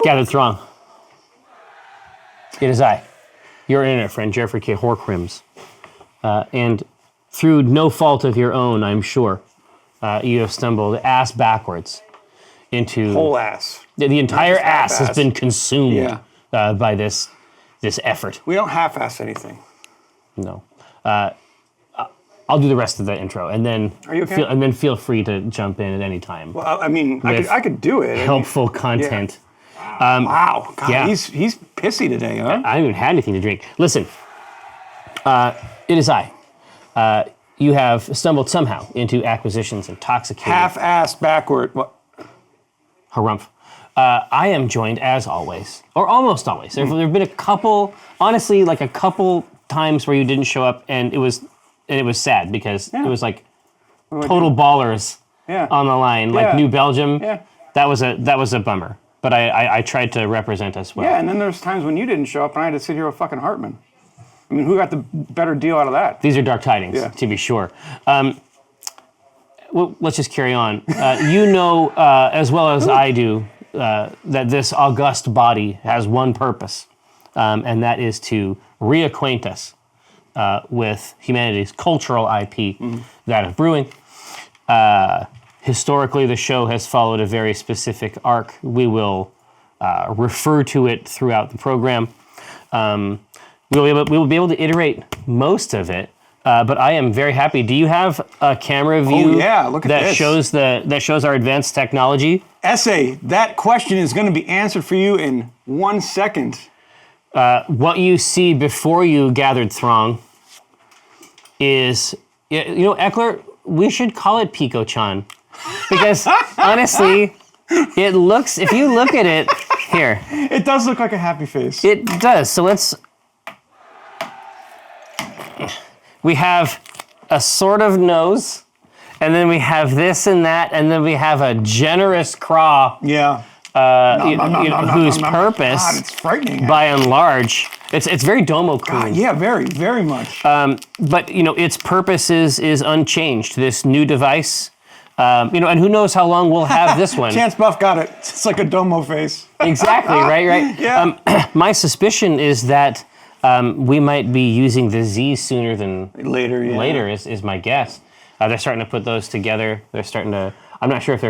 Gathered throng. It is I, your internet friend, Jeffrey K. Horcrims. And through no fault of your own, I'm sure, you have stumbled ass backwards into... Whole ass. The entire ass has been consumed by this effort. We don't half-ass anything. No. I'll do the rest of the intro, and then Are you okay? Feel free to jump in at any time. Well, I mean, I could do it. Helpful content. Wow. God, he's pissy today, huh? I haven't even had anything to drink. Listen, it is I. You have stumbled somehow into Acquisitions Intoxicated. Half-assed backward. What? Harumph. I am joined, as always, or almost always. There have been a couple, honestly, like a couple times where you didn't show up, and it was sad because it was like total ballers on the line, like New Belgium. Yeah. That was a bummer. But I tried to represent us well. Yeah, and then there's times when you didn't show up and I had to sit here with fucking Hartman. I mean, who got the better deal out of that? These are dark tidings, to be sure. Well, let's just carry on. You know as well as I do that this august body has one purpose, and that is to reacquaint us with humanity's cultural IP, that of brewing. Historically, the show has followed a very specific arc. We will refer to it throughout the program. We will be able to iterate most of it, but I am very happy. Do you have a camera view look at that this. shows our advanced technology? Essay, that question is going to be answered for you in 1 second. What you see before you, gathered throng, is, Eckler, we should call it Pico-chan. Because, honestly, it looks, if you look at it, here. It does look like a happy face. It does. So we have a sort of nose, and then we have this and that, and then we have a generous craw. Yeah. Whose purpose, God, it's frightening. By and large, it's very domo-kun. Yeah, very, very much. But its purpose is unchanged. This new device, and who knows how long we'll have this one. Chance Buff got it. It's like a domo face. Exactly, right? Yeah. My suspicion is that we might be using the Z sooner than later. Yeah. Later is my guess. They're starting to put those together. They're starting to. I'm not sure if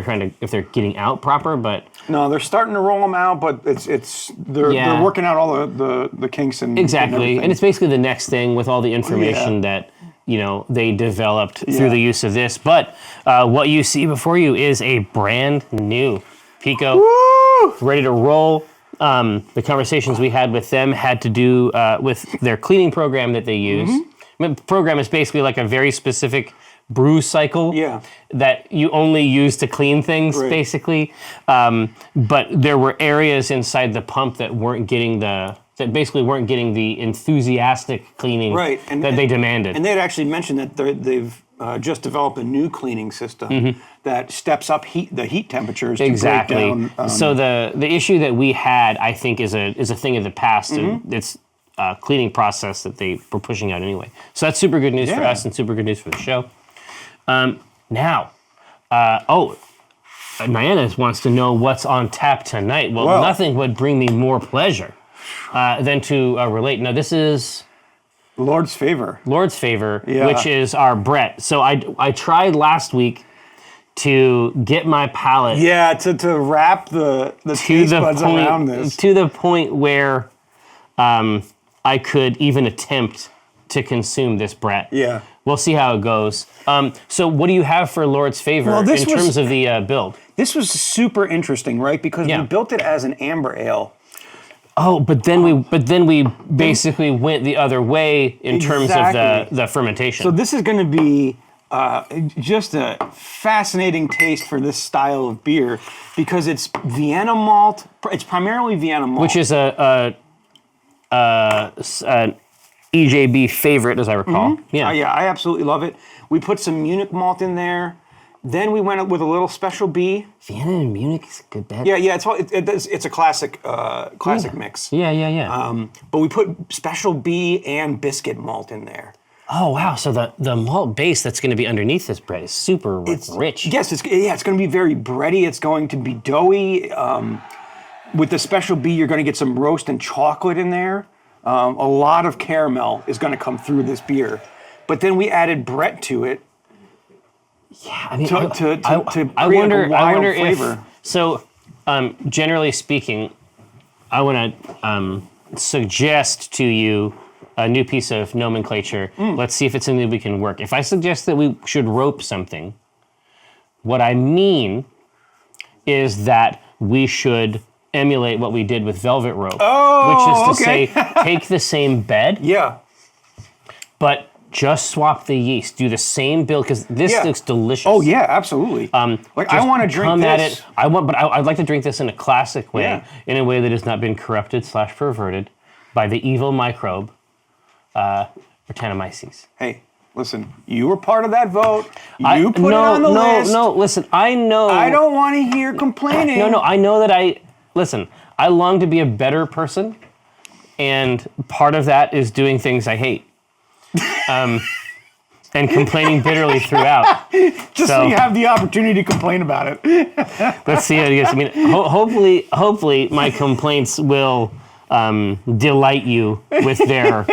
they're getting out proper, but no, they're starting to roll them out. But they're working out all the kinks and exactly, and it's basically the next thing with all the information that they developed through the use of this. But what you see before you is a brand new Pico, ready to roll. The conversations we had with them had to do with their cleaning program that they use. The program is basically like a very specific brew cycle that you only use to clean things, basically. But there were areas inside the pump that weren't getting the enthusiastic cleaning that they demanded. And they had actually mentioned that they've just developed a new cleaning system that steps up the heat temperatures to break down. So the issue that we had, I think, is a thing of the past. And it's a cleaning process that they were pushing out anyway. So that's super good news for us and super good news for the show. Now, Nyanna wants to know what's on tap tonight. Well, nothing would bring me more pleasure than to relate. Now, this is Lord's Favor, which is our Brett. So I tried last week to get my palate. Yeah, to wrap the taste buds around this. To the point where I could even attempt to consume this Brett. Yeah. We'll see how it goes. So what do you have for Lord's Favor in terms of the build? This was super interesting, right? Because we built it as an amber ale. Oh, but then we basically went the other way in terms of the fermentation. So this is going to be just a fascinating taste for this style of beer because it's Vienna malt. It's primarily Vienna malt, which is an EJB favorite, as I recall. Yeah, I absolutely love it. We put some Munich malt in there. Then we went up with a little Special B. Vienna and Munich is a good bet. Yeah, it's a classic mix. Yeah. But we put Special B and biscuit malt in there. Oh wow! So the malt base that's going to be underneath this bread is super rich. Yes, it's going to be very bready. It's going to be doughy. with the special B, you're going to get some roast and chocolate in there. A lot of caramel is going to come through this beer. But then we added Brett to it. Yeah, I mean, to create I wonder, a wild if flavor. so. Generally speaking, I want to suggest to you a new piece of nomenclature. Let's see if it's something we can work. If I suggest that we should rope something, what I mean is that we should emulate what we did with Velvet Rope, which is to say, take the same bed, but just swap the yeast. Do the same build because this looks delicious. Oh yeah, absolutely. Like I want to drink come this. At it. I'd like to drink this in a classic way, in a way that has not been corrupted / perverted by the evil microbe, Brettanomyces. Hey, listen, you were part of that vote. You put it on the list. No, listen, I know. I don't want to hear complaining. No, I know that listen, I long to be a better person, and part of that is doing things I hate. And complaining bitterly throughout. Just so you have the opportunity to complain about it. Let's see how it goes. I mean, hopefully my complaints will delight you with their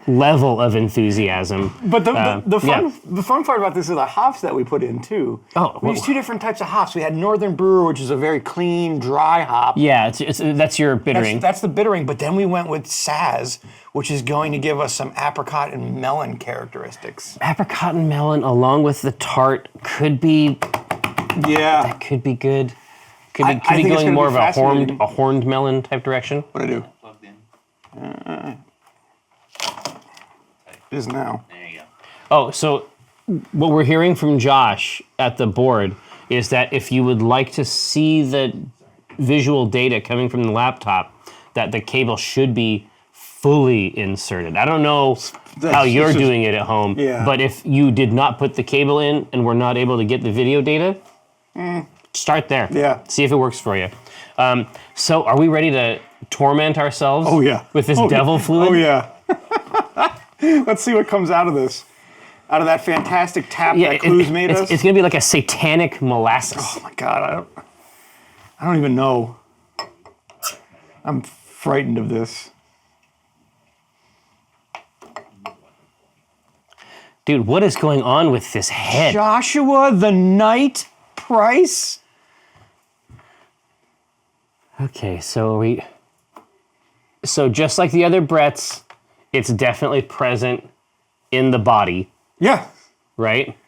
level of enthusiasm. But the fun part about this is the hops that we put in too. We used 2 different types of hops. We had Northern Brewer, which is a very clean, dry hop. Yeah, that's your bittering. That's the bittering. But then we went with Saz, which is going to give us some apricot and melon characteristics. Apricot and melon, along with the tart, could be. Yeah, that could be good. Could be going more of a horned melon type direction. What'd I do? Plugged in. It is now. There you go. Oh, so what we're hearing from Josh at the board is that if you would like to see the visual data coming from the laptop, that the cable should be fully inserted. I don't know how you're doing it at home, but if you did not put the cable in and were not able to get the video data, start there. Yeah. See if it works for you. So are we ready to torment ourselves with this devil fluid? Oh, yeah. Let's see what comes out of this. Out of that fantastic tap that Clues made us. It's going to be like a satanic molasses. Oh, my God. I don't even know. I'm frightened of this. Dude, what is going on with this head? Joshua the Knight Price? Okay, so just like the other Bretts, it's definitely present in the body. Yeah. Right?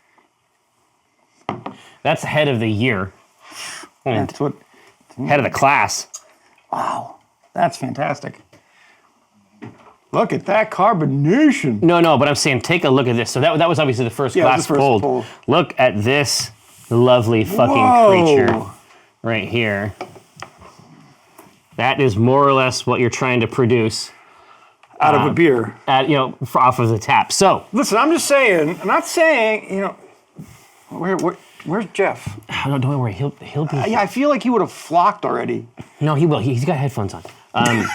That's head of the year. That's what. Head of the class. Wow. That's fantastic. Look at that carbonation. No, but I'm saying take a look at this. So that was obviously the first glass pulled. Look at this lovely fucking creature right here. That is more or less what you're trying to produce out of a beer. Off of the tap. So listen, I'm not saying, where's Jeff? Don't worry, he'll be. I feel like he would have flocked already. No, he will. He's got headphones on.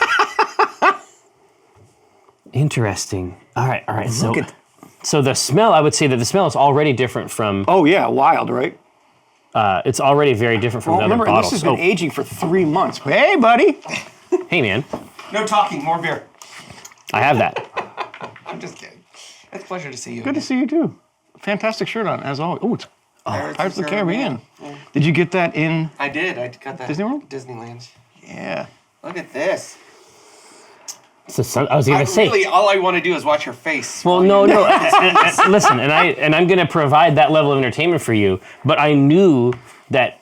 Interesting. All right. So the smell, I would say that the smell is already different from. Oh yeah, wild, right? It's already very different from the other bottles. This has been aging for 3 months. Hey, buddy. Hey, man. No talking, more beer. I have that. I'm just kidding. It's a pleasure to see you. Good to see you too. Fantastic shirt on, as always. Oh, it's Pirates of the Caribbean. Yeah. Did you get that in? I did. I got that. Disney World? Disneyland. Yeah. Look at this. I was going to say. Really, all I want to do is watch your face. Well, no. Listen, and I'm going to provide that level of entertainment for you. But I knew that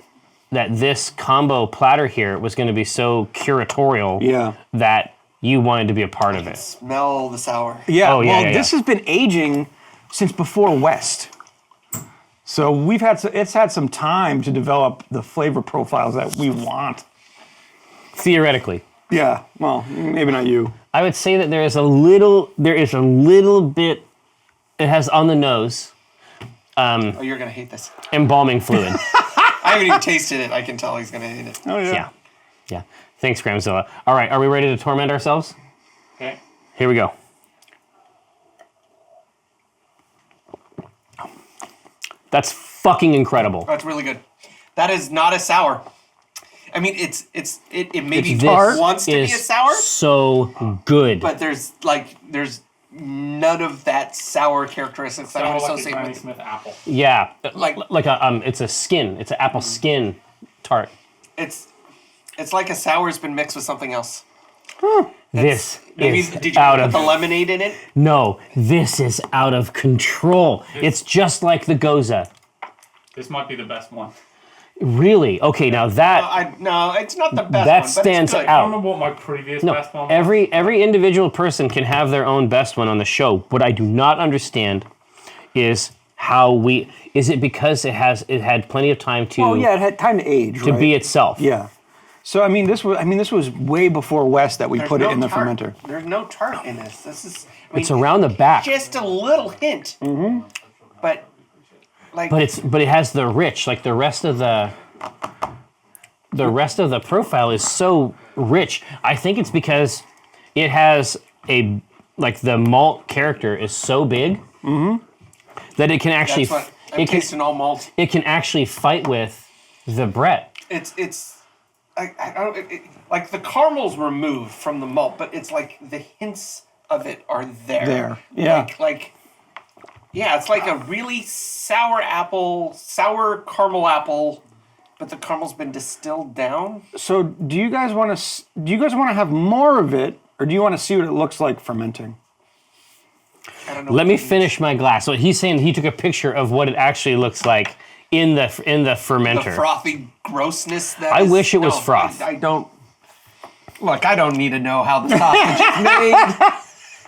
this combo platter here was going to be so curatorial that you wanted to be a part of it. Smell the sour. Yeah. This has been aging since before West. So it's had some time to develop the flavor profiles that we want. Theoretically. Yeah. Well, maybe not you. I would say that there is a little bit, it has on the nose. You're going to hate this. Embalming fluid. I haven't even tasted it. I can tell he's going to hate it. Oh, yeah. Yeah. Thanks, Gramzilla. All right, are we ready to torment ourselves? Okay. Here we go. That's fucking incredible. That's really good. That is not a sour. I mean, it maybe This wants to be a is sour, so good. but there's none of that sour characteristics that I would Like a associate Granny with. Smith apple. Yeah, Like- like a it's a skin. It's an apple skin tart. It's like a sour's been mixed with something else. This Maybe is did you out put of the lemonade in it? no. This is out of control. It's just like the Goza. This might be the best one. Really? Okay, now that No, it's not the best that one, stands but it's good. I don't out. know what my previous No, best one was. every individual person can have their own best one on the show. What I do not understand is is it because it had plenty of time to Oh yeah, it had time to age, to right? be itself. Yeah. So I mean, this was way before West that we There's put it no in the tart. fermenter. There's no tart in this. This is. I mean, It's around the back, just a little hint. Mm-hmm. But like. but it has the rich, like the rest of the profile is so rich. I think it's because it has the malt character is so big that it can actually That's what I'm tasting all malt. it can actually fight with the Brett. I don't like the caramel's removed from the malt, but it's like the hints of it are there. There, yeah. Yeah, it's like a really sour caramel apple, but the caramel's been distilled down. So do you guys want to have more of it, or do you want to see what it looks like fermenting? I don't know. Let me finish my glass. So he's saying he took a picture of what it actually looks like in the fermenter. The frothy grossness that I is- wish it was no, froth. I don't. Look, I don't need to know how the sausage is made.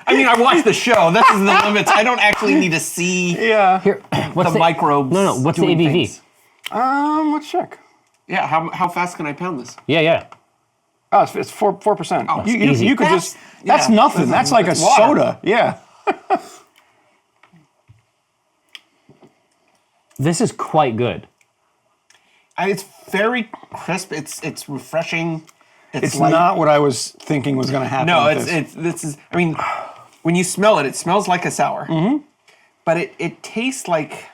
I mean, I watched the show. This is the limits. I don't actually need to see Yeah. Here, what's the microbes. No, what's the doing ABV? things. Let's check. Yeah, how fast can I pound this? Yeah. Oh, it's 4%. Oh, you, easy. you could That's- that's yeah, nothing. That's like a that's water. soda. Yeah. This is quite good. It's very crisp. It's refreshing. It's like, not what I was thinking was going to happen. No, with this. this is. I mean, when you smell it, it smells like a sour. Mm-hmm. But it tastes like.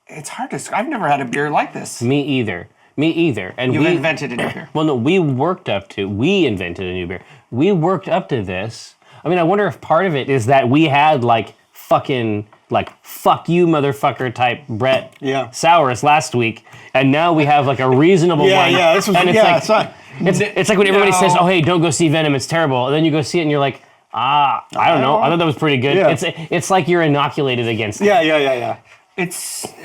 It's hard to. I've never had a beer like this. Me either. And You we invented a new beer. Well, no, we invented a new beer. We worked up to this. I mean, I wonder if part of it is that we had fuck you motherfucker type Brett sours last week, and now we have a reasonable one. Yeah, this was, and it's not. it's like when everybody says, "Oh, hey, don't go see Venom, it's terrible," and then you go see it and you're like, I don't know. I thought that was pretty good. Yeah. It's like you're inoculated against it. Yeah.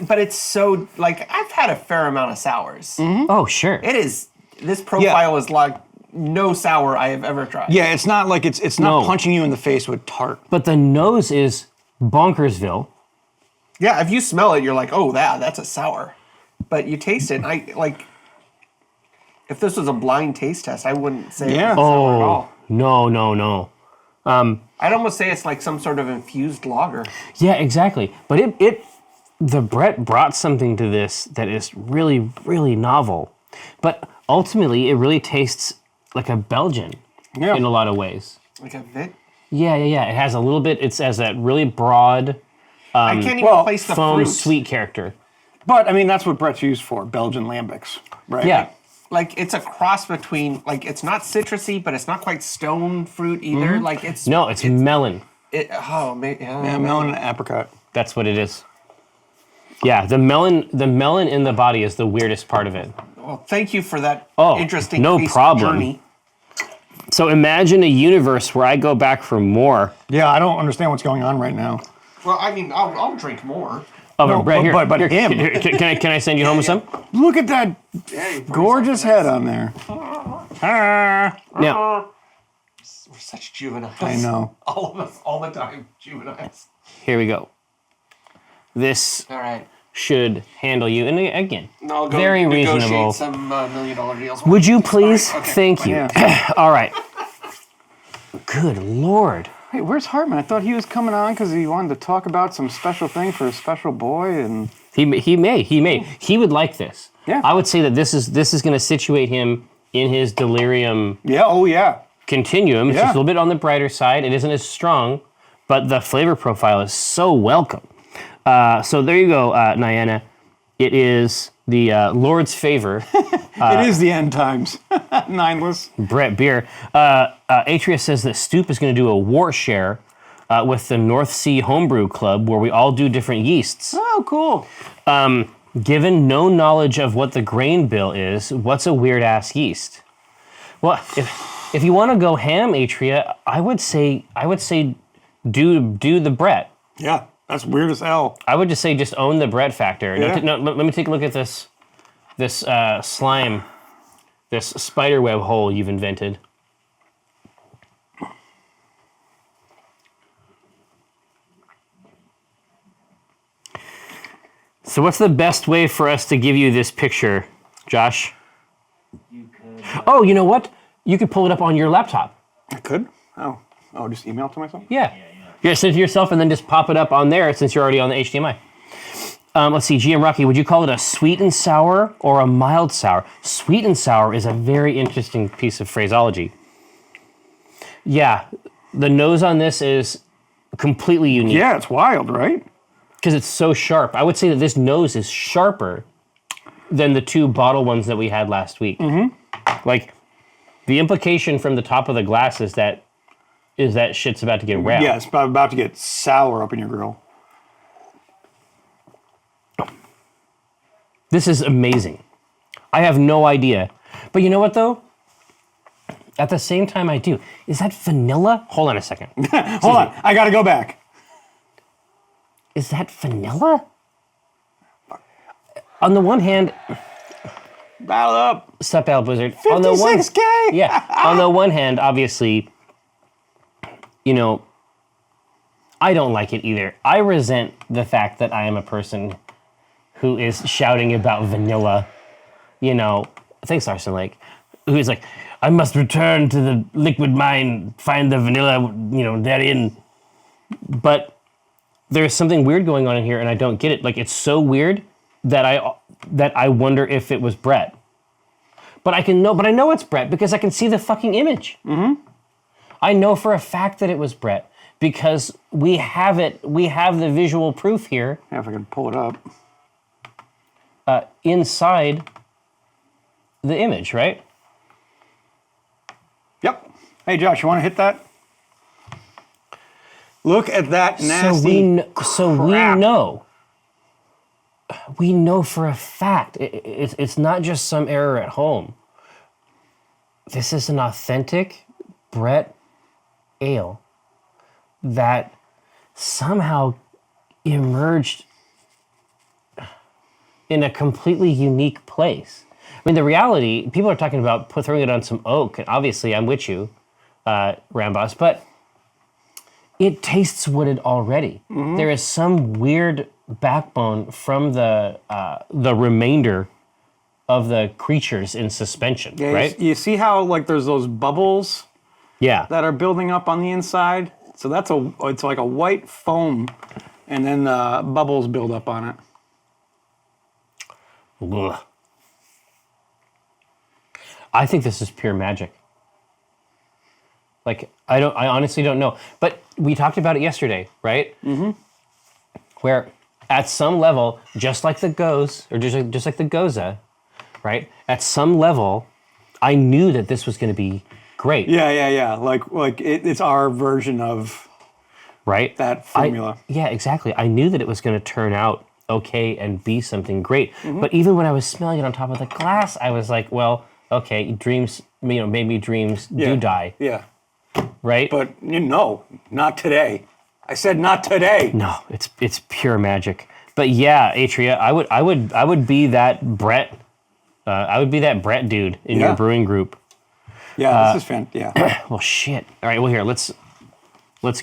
But it's so I've had a fair amount of sours. Mm-hmm. Oh, sure. It is. This profile is like no sour I have ever tried. Yeah, it's not like it's not No. punching you in the face with tart. But the nose is bonkersville. Yeah, if you smell it, you're like, oh, that's a sour. But you taste it, and if this was a blind taste test, I wouldn't say Yeah. it was sour at all. No. I'd almost say it's like some sort of infused lager. Yeah, exactly. But the Brett brought something to this that is really, really novel. But ultimately, it really tastes like a Belgian in a lot of ways. Like a Vit. Yeah. It has a little bit. It has that really broad, I can't even place the foam, fruit. sweet character. But I mean, that's what Brett's used for, Belgian lambics, right? Yeah. Like it's a cross between it's not citrusy, but it's not quite stone fruit either. Mm-hmm. Like it's No, it's melon. Yeah, melon and apricot. That's what it is. Yeah, the melon in the body is the weirdest part of it. Well, thank you for that Oh, interesting no taste problem. journey. So imagine a universe where I go back for more Yeah, I don't understand what's going on right now. Well, I mean, I'll drink more. of No, a Brett. but Here, him. can I send you home with some? Look at that gorgeous head on there. Now, We're such juveniles. I know. All of us, all the time, juveniles. here we go. This All right. should handle you. And again, I'll go very negotiate reasonable. some $1 million deals. Would you It's please? fine. Okay. Thank you. All right. Good Lord. Hey, where's Hartman? I thought he was coming on because he wanted to talk about some special thing for a special boy, and He may. He would like this. Yeah. I would say that this is going to situate him in his delirium yeah. continuum. It's Yeah. just a little bit on the brighter side. It isn't as strong, but the flavor profile is so welcome. So there you go, Niana. It is Lord's favor, it is the end times. Nineless. Brett Beer. Atria says that Stoop is going to do a war share with the North Sea Homebrew Club, where we all do different yeasts. Oh, cool. Given no knowledge of what the grain bill is, what's a weird ass yeast? Well, if you want to go ham, Atria, I would say do the Brett. Yeah, that's weird as hell. I would just say just own the Brett factor. Yeah. No, let me take a look at this slime, this spiderweb hole you've invented. So what's the best way for us to give you this picture, Josh? You could. Oh, you know what? You could pull it up on your laptop. I could? Oh, just email it to myself? Yeah. Yeah, send it to yourself and then just pop it up on there since you're already on the HDMI. Let's see, GM Rocky, would you call it a sweet and sour or a mild sour? Sweet and sour is a very interesting piece of phraseology. Yeah, the nose on this is completely unique. Yeah, it's wild, right? Because it's so sharp. I would say that this nose is sharper than the two bottle ones that we had last week. Mm-hmm. Like, the implication from the top of the glass is that shit's about to get round. Yeah, it's about to get sour up in your grill. This is amazing. I have no idea. But you know what, though? At the same time, I do. Is that vanilla? Hold on a second. Hold on, I gotta go back. Is that vanilla? On the one hand, Battle up. Sup, Al Blizzard. 56K! Yeah. On the one hand, obviously, you know, I don't like it either. I resent the fact that I am a person who is shouting about vanilla, you know, thanks, Arson Lake, who is like, I must return to the liquid mine, find the vanilla, you know, therein. But there's something weird going on in here, and I don't get it. Like, it's so weird that I wonder if it was Brett. But I know it's Brett because I can see the fucking image. Mm-hmm. I know for a fact that it was Brett because we have the visual proof here. Yeah, if I can pull it up. Inside the image, right? Yep. Hey, Josh, you want to hit that? Look at that nasty We know for a fact it's not just some error at home. This is an authentic Brett ale that somehow emerged in a completely unique place. I mean, the reality, people are talking about throwing it on some oak, and obviously I'm with you, Rambos, but it tastes wooded already. Mm-hmm. There is some weird backbone from the remainder of the creatures in suspension, right? You see how like there's those bubbles Yeah. that are building up on the inside? So it's like a white foam, and then bubbles build up on it. Ugh. I think this is pure magic. Like, I honestly don't know. But we talked about it yesterday, right? Mm-hmm. Where at some level, just like the Goes, or just like the Goza, right? At some level, I knew that this was going to be great. Yeah. Like it's our version of right? that formula. Yeah, exactly. I knew that it was going to turn out okay and be something great. Mm-hmm. But even when I was smelling it on top of the glass, I was like, well, okay, dreams, maybe dreams do die. Yeah. Right? But not today. I said not today. No, it's pure magic. But yeah, Atria, I would be that Brett. I would be that Brett dude in your brewing group. Yeah, this is fantastic. Yeah. Well, shit. All right. Well, here let's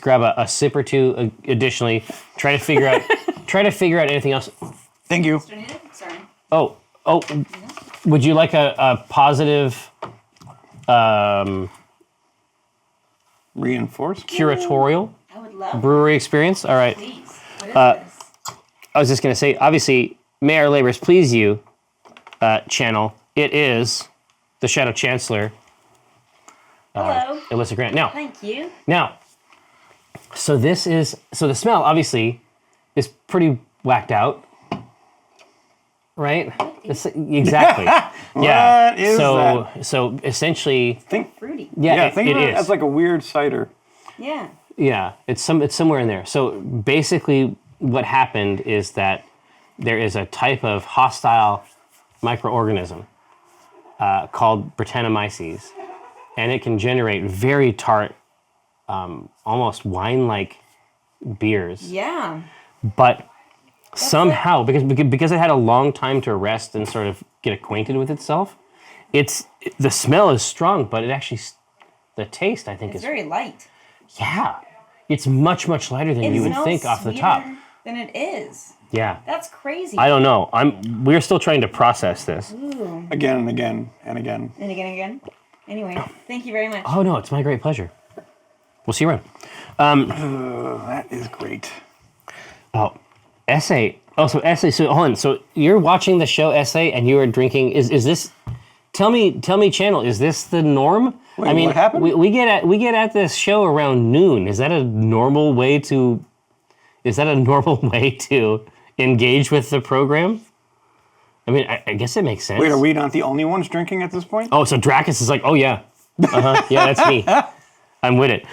grab a sip or two. Additionally, try to figure out anything else. Thank you. Sorry. Oh. Would you like a positive Reinforce? curatorial I would love brewery experience? All right. Please. What is this? I was just going to say, obviously, May Our Labors Please You channel. It is the Shadow Chancellor, Hello. Alyssa Grant. Thank you. Now, so the smell, obviously, is pretty whacked out, right? Exactly. What is that? So essentially, Fruity. yeah, Think it of it is. as like a weird cider. Yeah. Yeah, it's somewhere in there. So basically, what happened is that there is a type of hostile microorganism called Brettanomyces, and it can generate very tart, almost wine-like beers. Yeah. But somehow, because it had a long time to rest and sort of get acquainted with itself, the smell is strong, but it actually the taste I think It's is very light. yeah. It's much lighter than you would smells think off the top. sweeter than it is. Yeah. That's crazy. I don't know. We're still trying to process this. Ooh. Again and again and again. And again. Anyway, thank you very much. Oh no, it's my great pleasure. We'll see you around. That is great. Oh, Essay. Oh, so Essay. So hold on. So you're watching the show Essay, and you are drinking. Is this? Tell me, channel. Is this the norm? Wait, I mean, what happened? we get at this show around noon. Is that a normal way to? Is that a normal way to engage with the program? I mean, I guess it makes sense. Wait, are we not the only ones drinking at this point? Oh, so Dracus is like, oh yeah, yeah, that's me. I'm with it.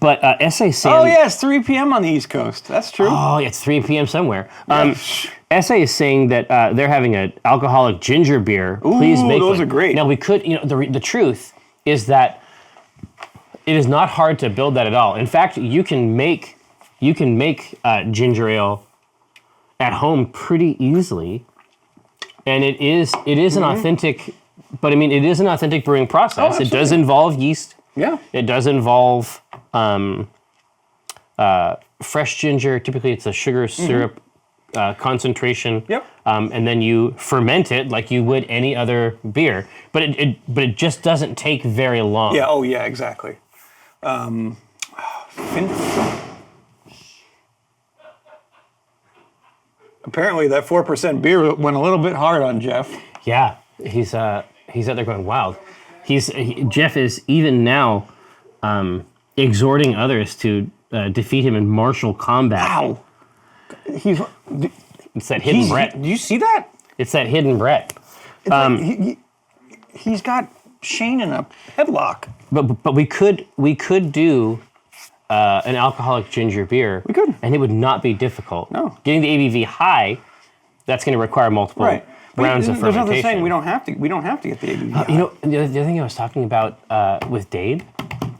But Essay saying, Oh yeah, it's 3 p.m. on the East Coast. That's true. oh, it's 3 p.m. somewhere. Essay is saying that they're having an alcoholic ginger beer. Please make those one. are great. Now we could, the truth is that it is not hard to build that at all. In fact, you can make ginger ale at home pretty easily, and it is an authentic. But I mean, it is an authentic brewing process. It does involve yeast. Yeah. It does involve fresh ginger. Typically, it's a sugar syrup concentration. Yep. And then you ferment it like you would any other beer. But it just doesn't take very long. Yeah. Oh yeah. Exactly. Apparently, that 4% beer went a little bit hard on Jeff. Yeah. He's out there going wild. Jeff is even now exhorting others to defeat him in martial combat. Wow. It's that hidden Brett. Do you see that? It's that hidden Brett. It's like he's got Shane in a headlock. But we could do an alcoholic ginger beer. We could. And it would not be difficult. No. Getting the ABV high, that's going to require multiple rounds of fermentation. There's nothing saying we don't have to get the ABV high. You know, the other thing I was talking about with Dade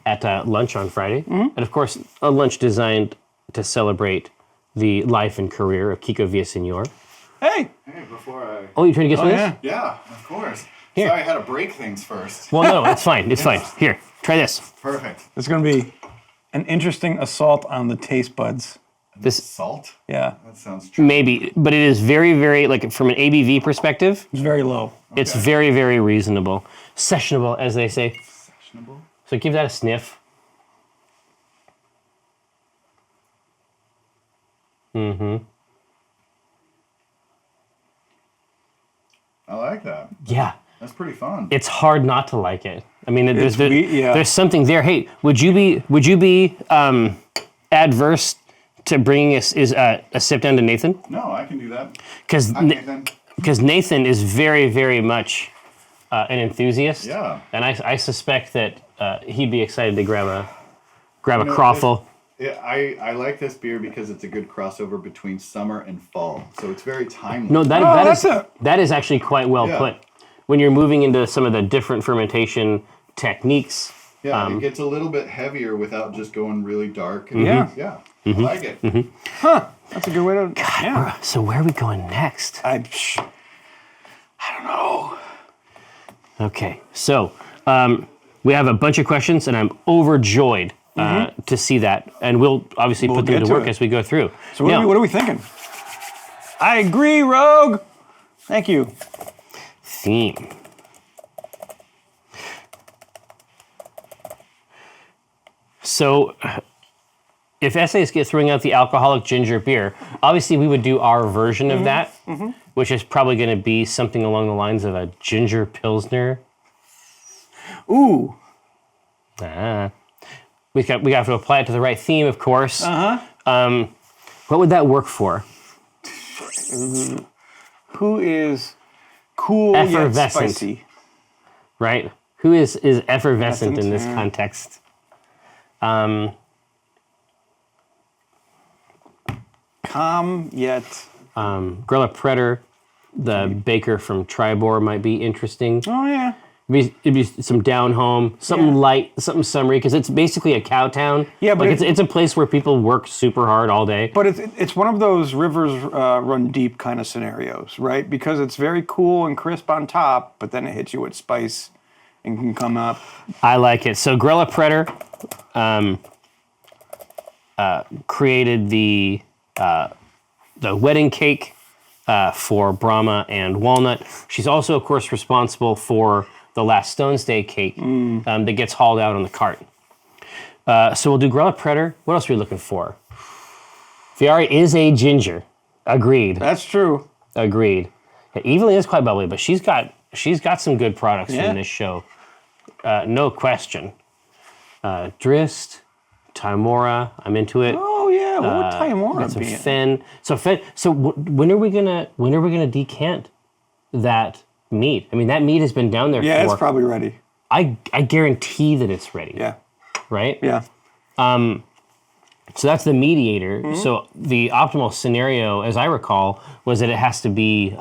at lunch on Friday, and of course, a lunch designed to celebrate the life and career of Kiko Villaseñor. Hey. Hey, before I... Oh, you trying to get some of yeah. this? Yeah, of course. Here. Sorry, I had to break things first. Well, no, it's fine. It's fine. Here, try this. Perfect. It's going to be an interesting assault on the taste buds. This Salt? Yeah. That sounds true. maybe, but it is very, very, like from an ABV perspective, It's very low. it's very, very reasonable. Sessionable, as they say. Sessionable? So give that a sniff. I like that. Yeah. That's pretty fun. It's hard not to like it. I mean, yeah. there's something there. Hey, would you be adverse to bringing a sip down to Nathan? No, I can do that. Because Hi, Nathan. Nathan is very, very much an enthusiast. Yeah. And I suspect that he'd be excited to grab a know, croffle. I like this beer because it's a good crossover between summer and fall. So it's very timely. No, that's that is actually quite well Yeah. put. When you're moving into some of the different fermentation techniques. Yeah, it gets a little bit heavier without just going really dark. And Yeah. Yeah. I like it. That's a good way to. Yeah. So where are we going next? I don't know. Okay, so we have a bunch of questions, and I'm overjoyed to see that, and we'll obviously put them get to to work it. as we go through. So Now, what are we thinking? I agree, Rogue. Thank you. theme. So, if essays get throwing out the alcoholic ginger beer, obviously we would do our version of that, which is probably going to be something along the lines of a ginger pilsner. Ooh. We have to apply it to the right theme, of course. What would that work for? Who is cool yet Effervescent. spicy. Right? Who is effervescent in this Yeah. context? Calm yet. Grilla Predator, the baker from Tribor, might be interesting. Oh yeah. It'd be some down home, something Yeah. light, something summery, because it's basically a cow town. Yeah, but like it's a place where people work super hard all day. But it's one of those rivers run deep kind of scenarios, right? Because it's very cool and crisp on top, but then it hits you with spice and can come up. I like it. So Grilla Predator created the wedding cake for Brahma and Walnut. She's also, of course, responsible for the Last Stone's Day cake that gets hauled out on the cart. So we'll do Grilla Predator. What else are we looking for? Fiari is a ginger. Agreed. That's true. Agreed. Evelyn is quite bubbly, but she's got some good products Yeah. from this show. No question. Drist, Timora, I'm into it. Oh yeah, what would Tymora Got some be? Fen. So when are we gonna decant that meat? I mean, that meat has been down there Yeah, for. it's probably ready. I guarantee that it's ready. Yeah, Right. yeah. So that's the mediator. Mm-hmm. So the optimal scenario, as I recall, was that it has to be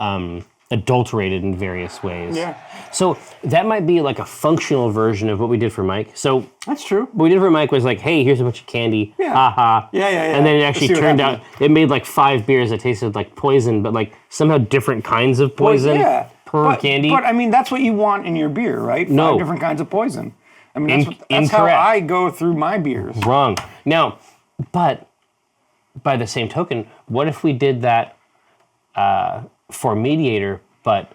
adulterated in various ways. Yeah. So that might be like a functional version of what we did for Mike. So That's true. what we did for Mike was like, hey, here's a bunch of candy. Yeah. Ha ha. Yeah, yeah, yeah. And then it Let's actually see what turned out, happens. it made like 5 beers that tasted like poison, but like somehow different kinds of poison Yeah. per candy. But I mean, that's what you want in your beer, right? No. 5 different kinds of poison. I mean, that's how Incorrect. I go through my beers. Wrong. Now, but by the same token, what if we did that for mediator, but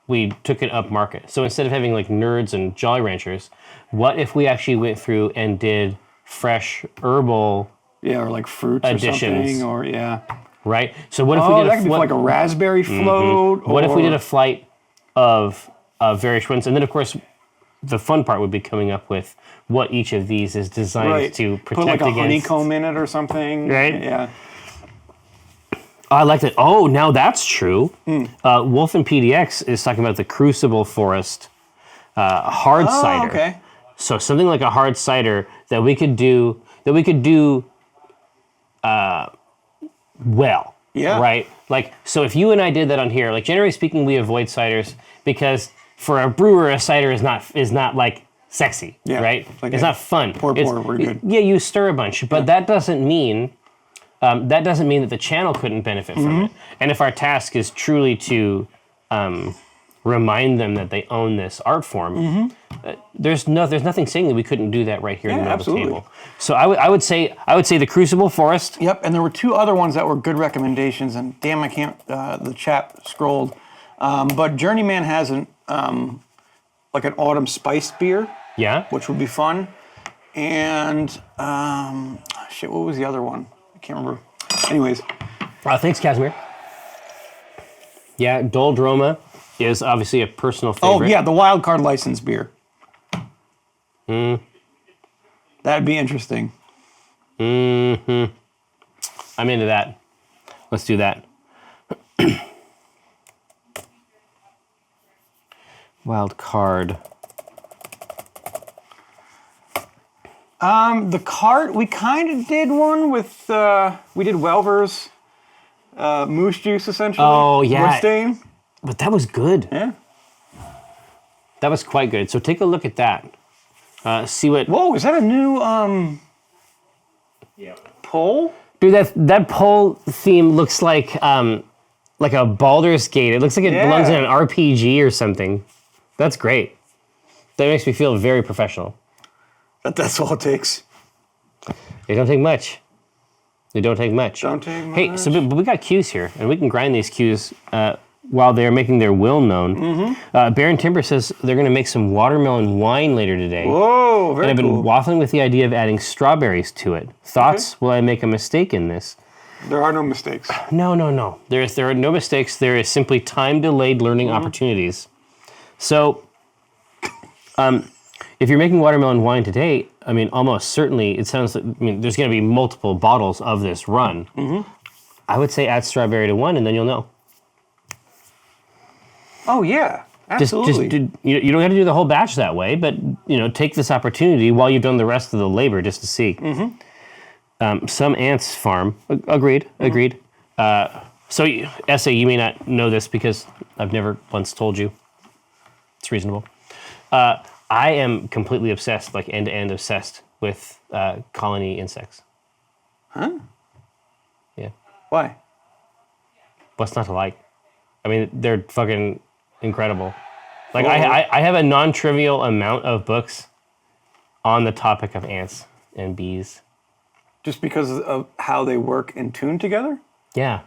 we took it up market? So instead of having like Nerds and Jolly Ranchers, what if we actually went through and did fresh herbal, Yeah, or like fruits Additions. or something, or yeah. right? So what if we Oh, did that could be what, like a raspberry float. what if we or- did a flight of various ones? And then of course, the fun part would be coming up with what each of these is designed right. to protect Put like a against. honeycomb in it or something. Right. Yeah. I like that. Oh, now that's true. Hmm. Wolf and PDX is talking about the Crucible Forest hard cider. Okay. So something like a hard cider that we could do well. Yeah. Right? Like, so if you and I did that on here, like generally speaking, we avoid ciders because for a brewer, a cider is not like sexy, Yeah, right? like It's a not fun. pour, It's- we're good. Yeah, you stir a bunch, but that doesn't mean that the channel couldn't benefit from Mm-hmm. it. And if our task is truly to remind them that they own this art form, there's nothing saying that we couldn't do that right here in the Mm-hmm. Yeah, middle of the absolutely. table. So I would say the Crucible Forest. Yep, and there were 2 other ones that were good recommendations, and damn, I can't. The chat scrolled, but Journeyman has an like an autumn spiced beer, Yeah. which would be fun, and shit, what was the other one? I can't remember. Anyways, Thanks, Casimir. Yeah, Doldroma is obviously a personal favorite. oh yeah, the wild card license beer. That'd be interesting. I'm into that. Let's do that. Wild card. The cart, we kind of did one with, we did Welver's moose juice, essentially. Oh, yeah. Wood stain. But that was good. Yeah. That was quite good. So take a look at that. See what. Whoa, is that a new, Yeah. pole? Dude, that pole theme looks like a Baldur's Gate. It looks like it belongs in an RPG or something. That's great. That makes me feel very professional. That's all it takes. They don't take much. They don't take much. Don't take much. Hey, so but we got cues here, and we can grind these cues while they're making their will known. Mm-hmm. Baron Timber says they're going to make some watermelon wine later today. Whoa, And very I've been cool. waffling with the idea of adding strawberries to it. Thoughts? Will I make a mistake in this? There are no mistakes. No. There are no mistakes. There is simply time-delayed learning opportunities. So, if you're making watermelon wine today, I mean, almost certainly, it sounds like, I mean, there's going to be multiple bottles of this run. I would say add strawberry to one, and then you'll know. Oh yeah, absolutely. You don't have to do the whole batch that way, but take this opportunity while you've done the rest of the labor just to see. Some ants farm. Agreed. So, Essay, you may not know this because I've never once told you. It's reasonable. I am completely obsessed, like end-to-end obsessed with colony insects. Huh? Yeah. Why? What's not to like? I mean, they're fucking incredible. Like, I have a non-trivial amount of books on the topic of ants and bees. Just because of how they work and tune together? Yeah.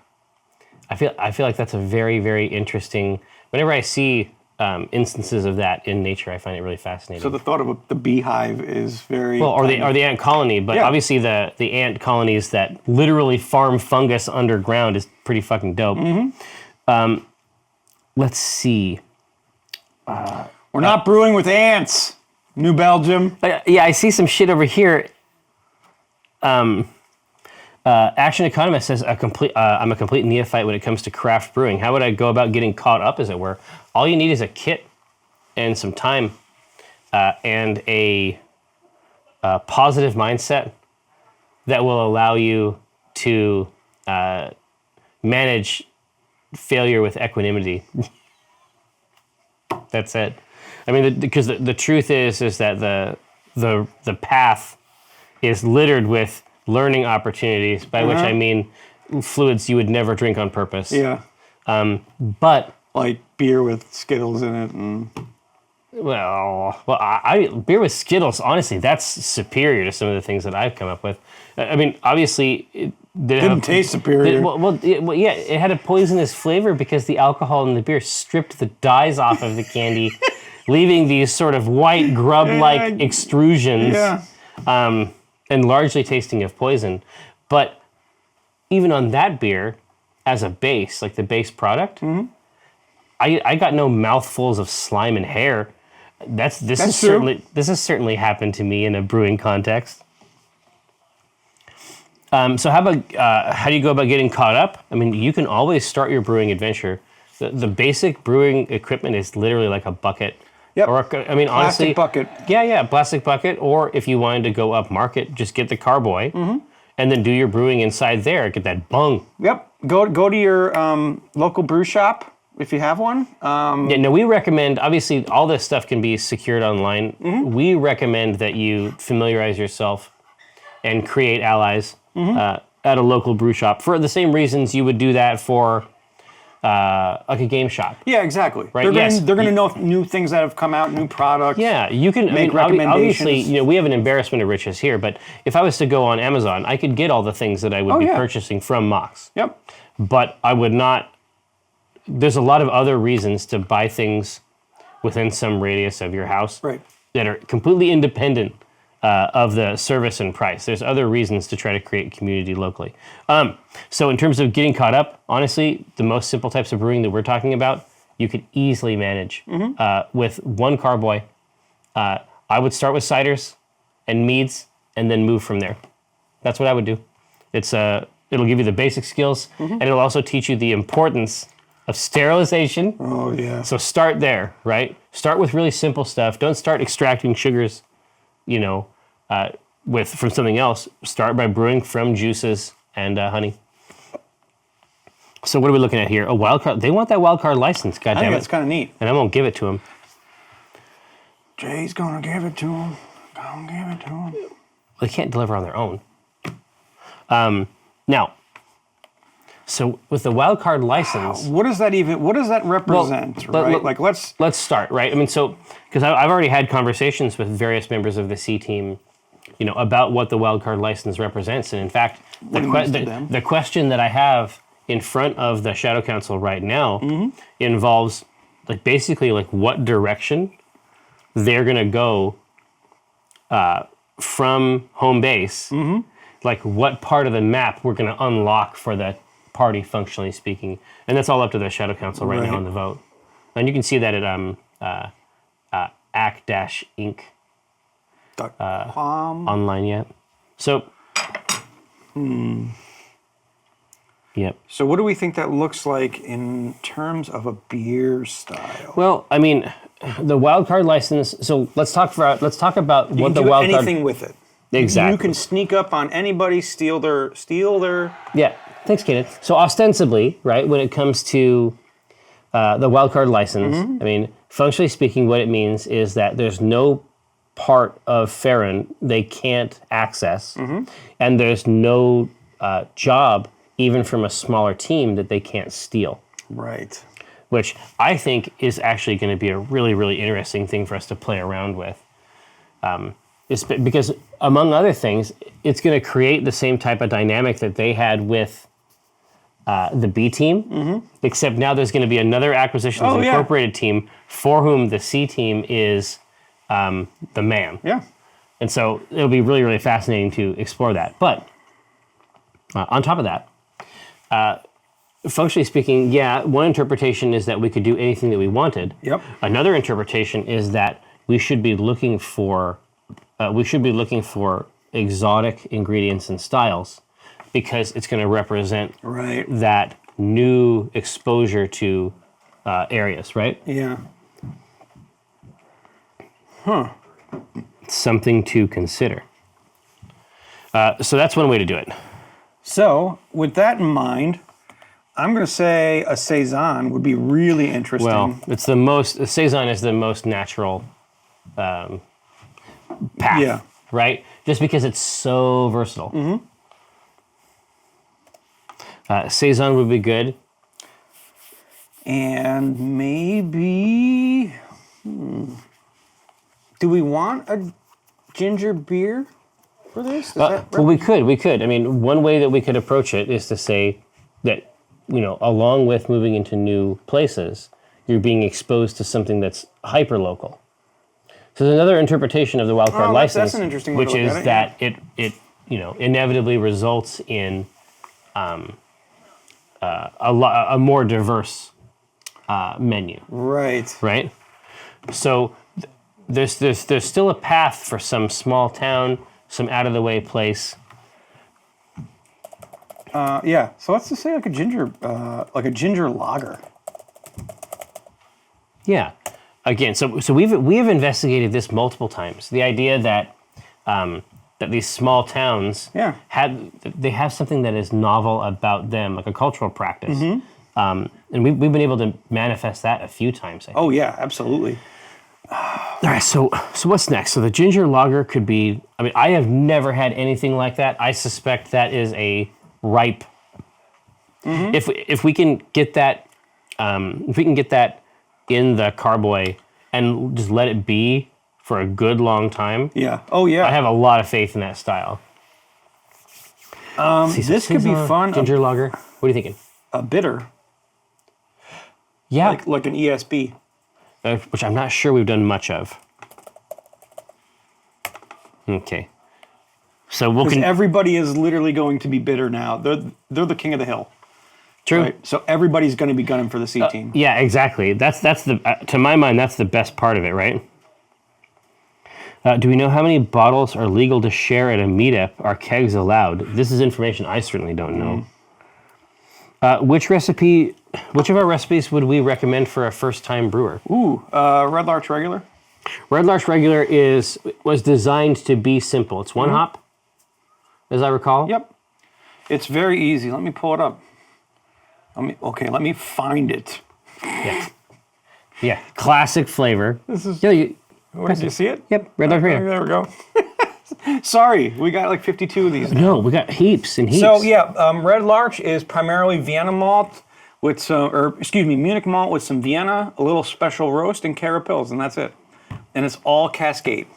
I feel like that's a very, very interesting... Whenever I see instances of that in nature, I find it really fascinating. So the thought of the beehive is very... Well, or the ant colony, but obviously the ant colonies that literally farm fungus underground is pretty fucking dope. Let's see. We're not brewing with ants, New Belgium. Yeah, I see some shit over here. Action Economist says I'm a complete neophyte when it comes to craft brewing. How would I go about getting caught up, as it were? All you need is a kit and some time and a positive mindset that will allow you to manage failure with equanimity. That's it. I mean, because the truth is that the path is littered with learning opportunities, by which I mean fluids you would never drink on purpose. Yeah. But Like beer with Skittles in it and... I beer with Skittles, honestly, that's superior to some of the things that I've come up with. I mean, obviously, it Didn't taste superior. Yeah, it had a poisonous flavor because the alcohol in the beer stripped the dyes off of the candy, leaving these sort of white grub-like extrusions, and largely tasting of poison. But even on that beer, as a base, like the base product, I got no mouthfuls of slime and hair. This has certainly happened to me in a brewing context. So how do you go about getting caught up? I mean, you can always start your brewing adventure. The basic brewing equipment is literally like a bucket. Yep. Or plastic honestly, bucket. Yeah, plastic bucket. Or if you wanted to go up market, just get the carboy and then do your brewing inside there. Get that bung. Yep. Go to your local brew shop if you have one. We recommend, obviously, all this stuff can be secured online. We recommend that you familiarize yourself and create allies at a local brew shop for the same reasons you would do that for like a game shop. Yeah, exactly. Right? They're going to know new things that have come out, new products. Yeah, you can make recommendations. Obviously, we have an embarrassment of riches here, but if I was to go on Amazon, I could get all the things that I would be purchasing from Mox. Yep. But I would not. There's a lot of other reasons to buy things within some radius of your house that are completely independent of the service and price. There's other reasons to try to create community locally. So in terms of getting caught up, honestly, the most simple types of brewing that we're talking about, you could easily manage with one carboy. I would start with ciders and meads and then move from there. That's what I would do. It'll give you the basic skills and it'll also teach you the importance of sterilization. Oh, yeah. So start there, right? Start with really simple stuff. Don't start extracting sugars, from something else. Start by brewing from juices and honey. So what are we looking at here? A wild card. They want that wild card license, goddammit. I think it's kind of neat. And I won't give it to them. Jay's going to give it to him. Gonna give it to him. They can't deliver on their own. Now, so with the wild card license, what does that represent? Let's start, right? I mean, so because I've already had conversations with various members of the C team, about what the wild card license represents, and in fact, the question that I have in front of the Shadow Council right now involves basically what direction they're gonna go from home base, what part of the map we're gonna unlock for the party, functionally speaking, and that's all up to the Shadow Council right now in the vote. And you can see that at AC-Inc. Online yet. So Yep. So what do we think that looks like in terms of a beer style? Well, I mean, the wild card license. So let's talk about You what can the do wild anything card. with it. Exactly. You can sneak up on anybody, steal their. Yeah. Thanks, Kaden. So ostensibly, right, when it comes to the wild card license, I mean, functionally speaking, what it means is that there's no part of Farron they can't access, and there's no job, even from a smaller team, that they can't steal. Right. Which I think is actually going to be a really, really interesting thing for us to play around with. Because, among other things, it's going to create the same type of dynamic that they had with the B team, except now there's going to be another Acquisitions Incorporated team for whom the C team is the man. Yeah. And so it'll be really, really fascinating to explore that. But on top of that, functionally speaking, yeah, one interpretation is that we could do anything that we wanted. Yep. Another interpretation is that we should be looking for exotic ingredients and styles, because it's going to represent Right. that new exposure to areas, right? Yeah. Something to consider. So that's one way to do it. So with that in mind, I'm going to say a saison would be really interesting. Well, it's the most. Saison is the most natural path, Yeah. right? Just because it's so versatile. Saison would be good. And maybe, do we want a ginger beer for this? Well, we could. I mean, one way that we could approach it is to say that, along with moving into new places, you're being exposed to something that's hyper local. So there's another interpretation of the wildcard license, that's an interesting way to which look is at that it inevitably results in a more diverse menu. Right. Right? So there's still a path for some small town, some out of the way place. Yeah. So let's just say like a ginger lager. Yeah. Again, so we have investigated this multiple times. The idea that that these small towns have something that is novel about them, like a cultural practice, and we've been able to manifest that a few times. I think. Oh yeah, absolutely. All right, so what's next? So the ginger lager could be. I mean, I have never had anything like that. I suspect that is a ripe. If we can get that, in the carboy and just let it be for a good long time. Yeah. Oh yeah. I have a lot of faith in that style. This could be fun. Ginger lager. What are you thinking? A bitter, Yeah, like an ESB. which I'm not sure we've done much of. Okay. So Because everybody is literally going to be bitter now. They're the king of the hill. true. Right? So everybody's going to be gunning for the C team. Yeah, exactly. That's the to my mind, that's the best part of it, right? Do we know how many bottles are legal to share at a meetup? Are kegs allowed? This is information I certainly don't know. Which of our recipes would we recommend for a first-time brewer? Ooh, Red Larch regular. Red Larch Regular was designed to be simple. It's one hop, as I recall. Yep. It's very easy. Let me pull it up. Let me find it. Yeah. Classic flavor. This is. Yeah, Did you see it? yep. Red Larch Regular. There we go. Sorry, we got like 52 of these. No, we got heaps and heaps. So yeah, Red Larch is primarily Vienna malt with Munich malt with some Vienna, a little special roast, and carapils, and that's it. And it's all Cascade.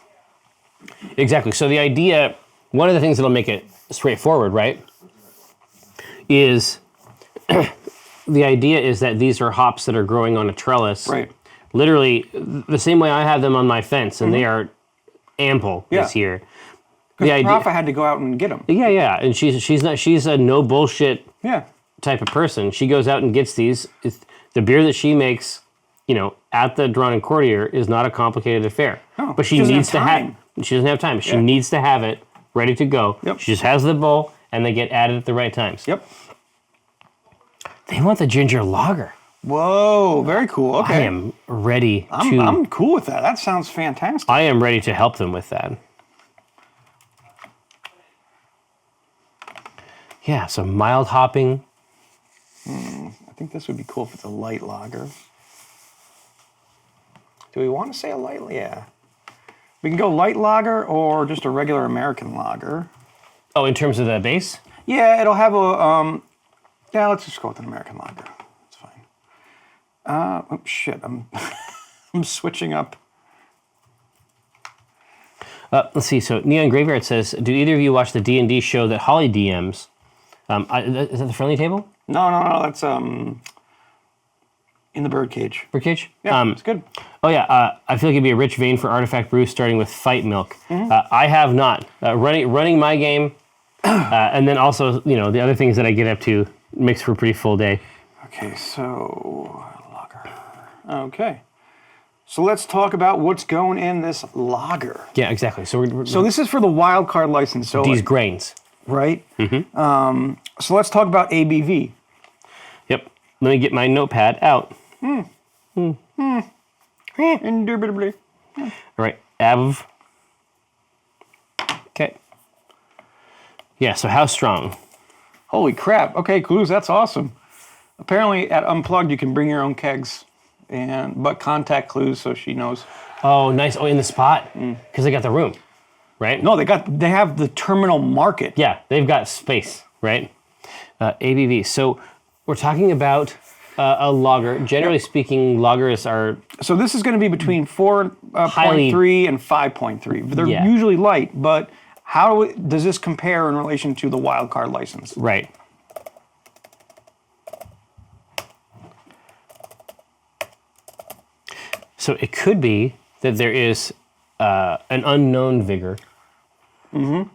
Exactly. So the idea, one of the things that'll make it straightforward, right, is the idea is that these are hops that are growing on a trellis. Right. Literally the same way I have them on my fence, and they are ample this year. Because Rafa had to go out and get them. Yeah, and she's a no bullshit Yeah. type of person. She goes out and gets these. The beer that she makes, at the Drawn and Courtier is not a complicated affair. No, but she she doesn't needs to have have. time. She doesn't have time. She Yeah. needs to have it ready to go. Yep. She just has the bowl, and they get added at the right times. Yep. They want the ginger lager. Whoa, very cool. Okay. I am ready to. I'm cool with that. That sounds fantastic. I am ready to help them with that. Yeah, so mild hopping. I think this would be cool if it's a light lager. Do we want to say a light? Yeah. We can go light lager or just a regular American lager. Oh, in terms of the base? Yeah, it'll have a, yeah, let's just go with an American lager. It's fine. Oh, shit, I'm, I'm switching up. Let's see, so Neon Graveyard says, do either of you watch the D&D show that Holly DMs? Is that the Friendly Table? No, that's, In the Birdcage. Birdcage? Yeah, it's good. Oh yeah, I feel like it'd be a rich vein for artifact brews, starting with Fight Milk. I have not running my game, and then also the other things that I get up to makes for a pretty full day. Okay, so lager. Okay, so let's talk about what's going in this lager. Yeah, exactly. So So this is for the wild card license. So these grains. right. So let's talk about ABV. Yep. Let me get my notepad out. Indubitably. All right, Av. Okay. Yeah. So how strong? Holy crap. Okay, Clues, that's awesome. Apparently at Unplugged you can bring your own kegs, but contact Clues so she knows. Oh, nice. Oh, in the spot because they got the room, right? No, they have the terminal market. Yeah, they've got space, right? ABV. So we're talking about a lager. Generally speaking, lagers are So this is going to be between 4.3 and 5.3. They're Yeah. usually light, but how does this compare in relation to the wild card license? right. So it could be that there is an unknown vigor. You're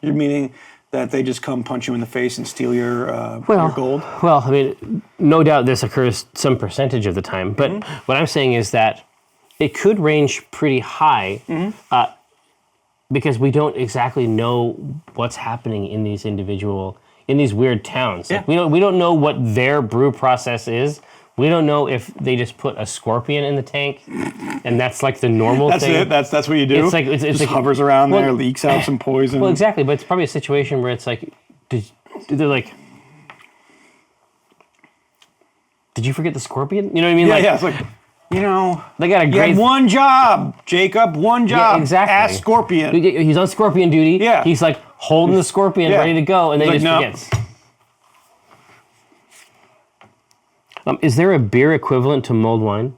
meaning that they just come punch you in the face and steal your gold? Well, I mean, no doubt this occurs some percentage of the time, but what I'm saying is that it could range pretty high because we don't exactly know what's happening in these weird towns. Like, Yeah. we don't know what their brew process is. We don't know if they just put a scorpion in the tank, and that's like the normal That's thing. it. That's what you do. It's like it's just like, hovers around there, well, leaks out some poison. Well, exactly, but it's probably a situation where it's like, they're like, did you forget the scorpion? You know what I mean? Yeah, it's like, They got a you great had one job, Jacob. One job. Yeah, exactly. Ask Scorpion. He's on scorpion duty. Yeah. He's like holding the scorpion Yeah. ready to go, and then He's he like, just "No." forgets. Is there a beer equivalent to mulled wine?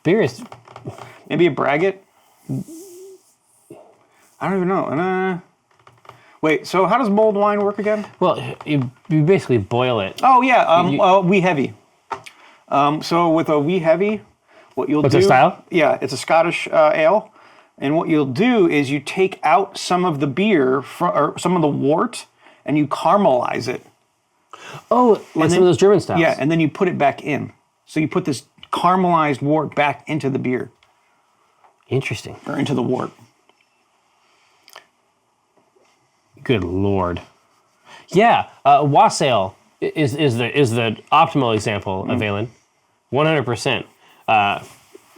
Beer is Maybe a braggot? I don't even know. Wait, so how does mulled wine work again? well, you basically boil it. Oh, yeah, wee heavy. So with a wee heavy, what you'll What's do... the style? Yeah, it's a Scottish ale. And what you'll do is you take out some of the beer, or some of the wort, and you caramelize it. Oh, like some of those German styles. Yeah, and then you put it back in. So you put this caramelized wort back into the beer, Interesting. or into the wort. Good Lord. Yeah, wassail is the optimal example of Valen. 100%.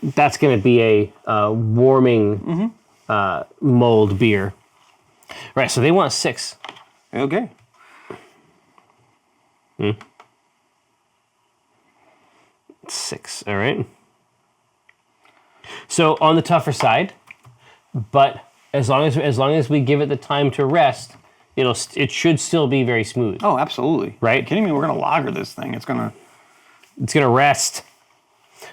That's going to be a warming mulled beer. Right, so they want 6. Okay. 6, all right. So on the tougher side, but as long as we give it the time to rest, it should still be very smooth. Oh, absolutely. Right? Are you kidding me? We're going to lager this thing. It's gonna rest.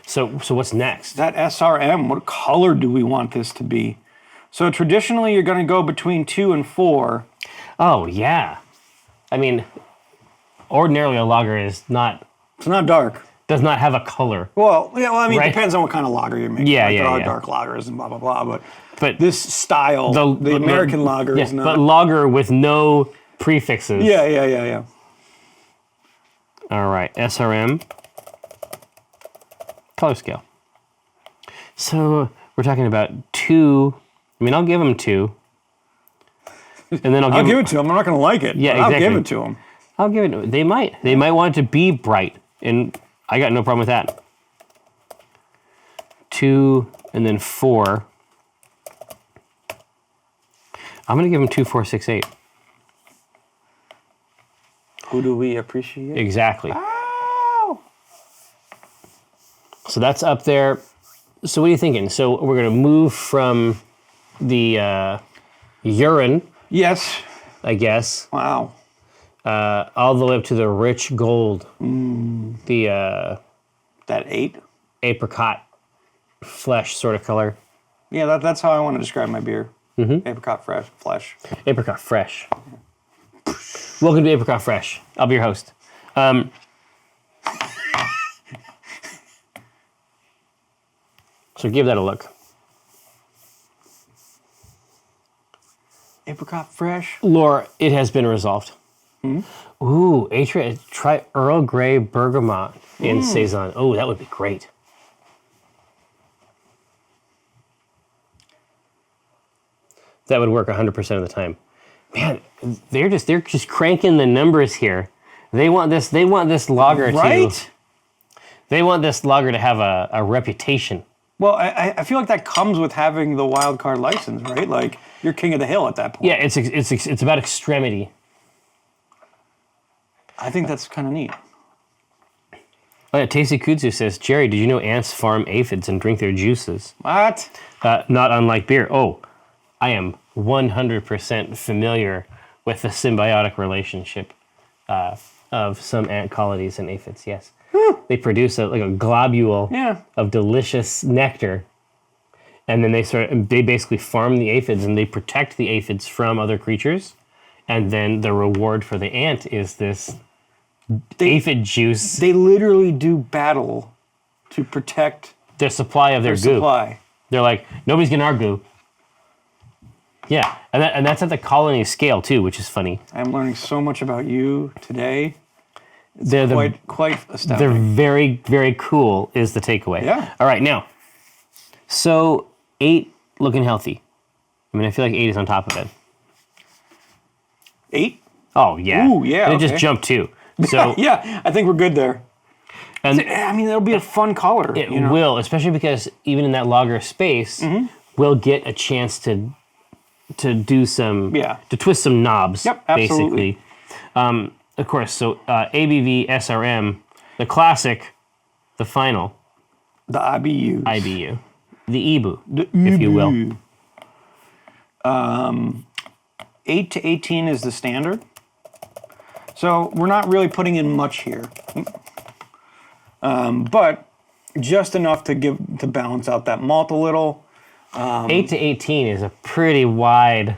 So what's next? that SRM, what color do we want this to be? So traditionally you're going to go between 2 and 4. Oh yeah, I mean, ordinarily a lager It's not dark. does not have a color. Well, I mean, Right. it depends on what kind of lager you're making. Yeah, There are yeah. dark lagers and blah, blah, blah. But This style, the American lager is not. But lager with no prefixes. Yeah. All right, SRM color scale. So we're talking about 2. I mean, I'll give them 2. and then I'll give it to them. I'm not going to like it. Yeah, but I'll give exactly. it to them. I'll give it. They might want it to be bright, and I got no problem with that. 2 and then 4. I'm gonna give them 2, 4, 6, 8. Who do we appreciate? Exactly. Oh! So that's up there. So what are you thinking? So we're gonna move from the urine, Yes. I guess, Wow. all the way up to the rich gold. The That 8? apricot flesh sort of color. Yeah, that's how I want to describe my beer. Apricot flesh. Apricot fresh. Welcome to Apricot Fresh. I'll be your host. So give that a look. Apricot fresh. Laura, it has been resolved. Ooh, try Earl Grey bergamot in Saison. Oh, that would be great. That would work 100% of the time. Man, they're just cranking the numbers here. They want this lager Right? they want this lager to have a reputation. Well, I feel like that comes with having the wild card license, right? Like, you're king of the hill at that point. Yeah, it's about extremity. I think that's kind of neat. Oh yeah, Tasty Kudzu says, Jerry, did you know ants farm aphids and drink their juices? What? Not unlike beer. Oh, I am 100% familiar with the symbiotic relationship of some ant colonies and aphids. Yes, they produce a globule Yeah. of delicious nectar, and then they basically farm the aphids and they protect the aphids from other creatures, and then the reward for the ant is this aphid juice, They literally do battle to protect their supply of their their goo. supply. They're like, nobody's getting our goo. Yeah, and that's at the colony scale too, which is funny. I'm learning so much about you today. They're Quite they're astounding. very, very cool is the takeaway. Yeah. All right, now, so 8 looking healthy. I mean, I feel like 8 is on top of it. 8? Oh yeah. Ooh, yeah, And it okay. just jumped 2. So Yeah, I think we're good there. and I mean, it'll be a fun color. it you know? will, especially because even in that lager space, we'll get a chance to do some to twist some knobs. Yep, absolutely. Basically. Of course, so ABV, SRM, the classic, the final, The IBUs. IBU, the EBU, if you will. 8 to 18 is the standard. So we're not really putting in much here. But just enough to balance out that malt a little. 8 to 18 is a pretty wide,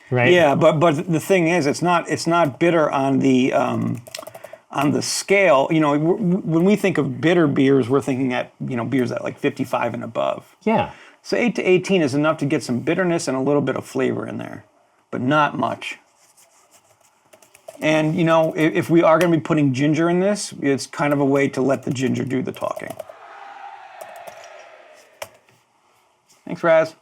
right? Yeah, but the thing is, it's not bitter on the scale. You know, when we think of bitter beers, we're thinking at beers at like 55 and above. Yeah. So 8 to 18 is enough to get some bitterness and a little bit of flavor in there, but not much. And if we are going to be putting ginger in this, it's kind of a way to let the ginger do the talking. Thanks, Raz.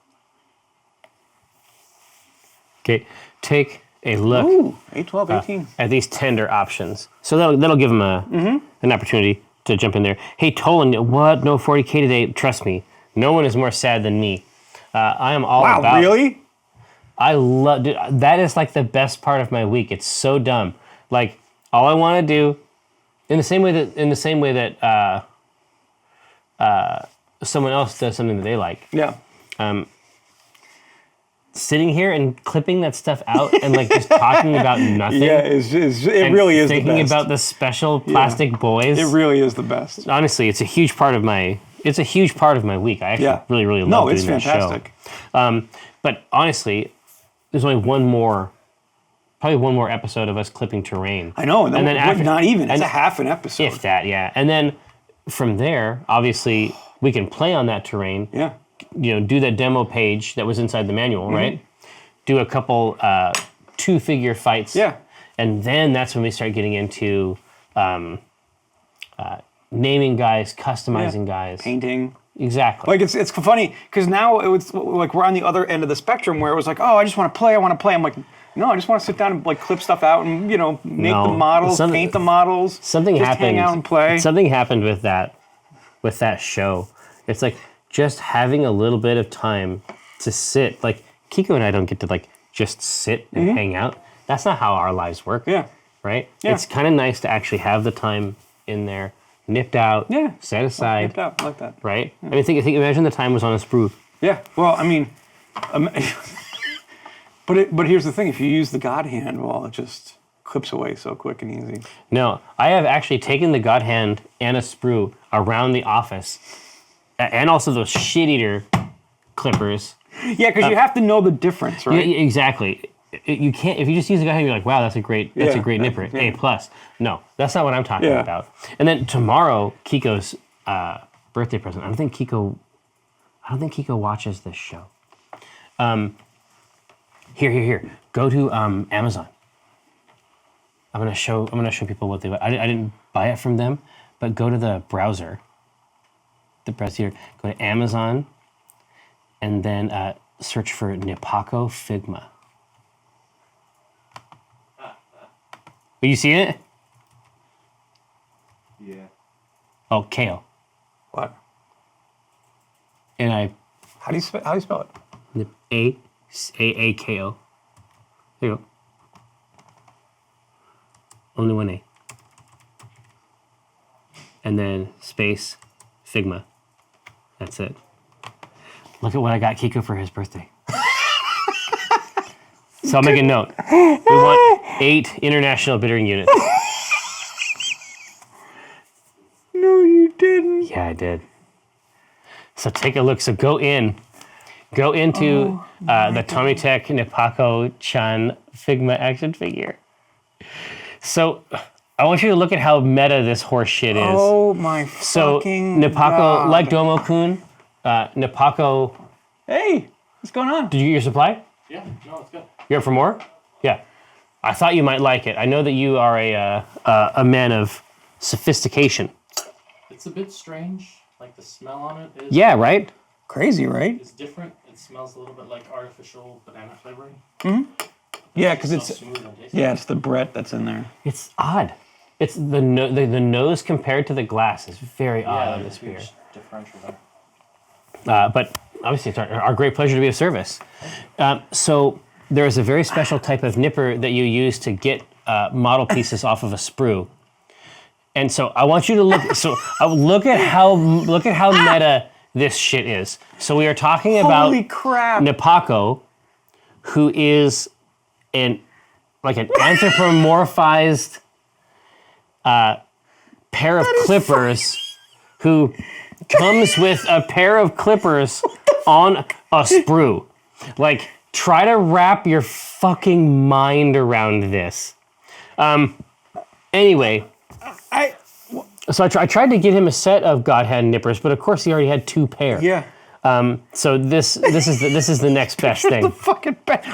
Okay, take a look Ooh, 8, 12, 18. at these tender options. So that'll give them an opportunity to jump in there. Hey, Tolan, what? No 40K today? Trust me, no one is more sad than me. I am all about. Wow, really? I love that. Is like the best part of my week. It's so dumb. Like all I want to do, in the same way that someone else does something that they like. Yeah. Sitting here and clipping that stuff out and like just talking about nothing. Yeah, it really is the best. Thinking about the special plastic boys. It really is the best. Honestly, it's a huge part of my week. I actually really love No, doing it's that fantastic. show. But honestly, there's only probably one more episode of us clipping terrain. I know, and then after, not even. It's and a half an episode. if that, yeah. And then from there, obviously, we can play on that terrain. Yeah. Do that demo page that was inside the manual, right? Do a couple 2-figure fights. Yeah. And then that's when we start getting into naming guys, customizing guys. Painting. Exactly. Like it's funny because now it's like we're on the other end of the spectrum where it was like, oh, I just want to play. I'm like, No, I just want to sit down and like clip stuff out and make No, the models, some- paint the models. Something just happened. hang out and play. Something happened with that show. It's like just having a little bit of time to sit. Like Kiko and I don't get to like just sit and hang out. That's not how our lives work. Yeah. Right? Yeah. It's kind of nice to actually have the time in there, nipped out, Yeah. set aside, Nipped out, I like that. right? I mean, imagine the time was on a sprue. Yeah. Well, I mean, but here's the thing: if you use the God hand, well, it just clips away so quick and easy. No, I have actually taken the God hand and a sprue around the office, and also those shit eater clippers. Yeah, because you have to know the difference, right? Yeah, exactly. You can't if you just use the God hand. You're like, wow, that's a great nipper, A plus. No, that's not what I'm talking about. And then tomorrow, Kiko's birthday present. I don't think Kiko watches this show. Here. Go to Amazon. I'm gonna show people what they. I didn't buy it from them, but go to the browser. The browser. Go to Amazon, and then search for Nipako Figma. Are you seeing it? Yeah. Oh, KO. What? And I How do you spell it? AAKO. There you go. Only one A. And then space Figma. That's it. Look at what I got Kiko for his birthday. So I'll make a note. We want 8 international bittering units. No, you didn't. Yeah, I did. So take a look. So go into the Tomitech Nipako-chan Figma action figure. So I want you to look at how meta this horse shit is. Oh my So fucking Nipako, God. like Domo-kun, Nipako. Hey, what's going on? Did you get your supply? Yeah, no, it's good. You're up for more? Yeah. I thought you might like it. I know that you are a man of sophistication. It's a bit strange. Like the smell on it is Yeah, right? Crazy, right? It's different. It smells a little bit like artificial banana flavoring. Yeah, because So it's smooth and tasty. it's the Brett that's in there. It's odd. It's the nose compared to the glass is very odd Yeah, on there's this a beer. huge differential there. But obviously, it's our great pleasure to be of service. So there is a very special type of nipper that you use to get model pieces off of a sprue. And so I want you to look. So look at how meta this shit is. So we are talking about Holy crap! Nipako, who is an anthropomorphized pair of clippers, who comes with a pair of clippers on a sprue. Like, try to wrap your fucking mind around this. Anyway, so I tried to get him a set of Godhand nippers, but of course he already had 2 pair. Yeah. So this is the next best thing. Fucking bad.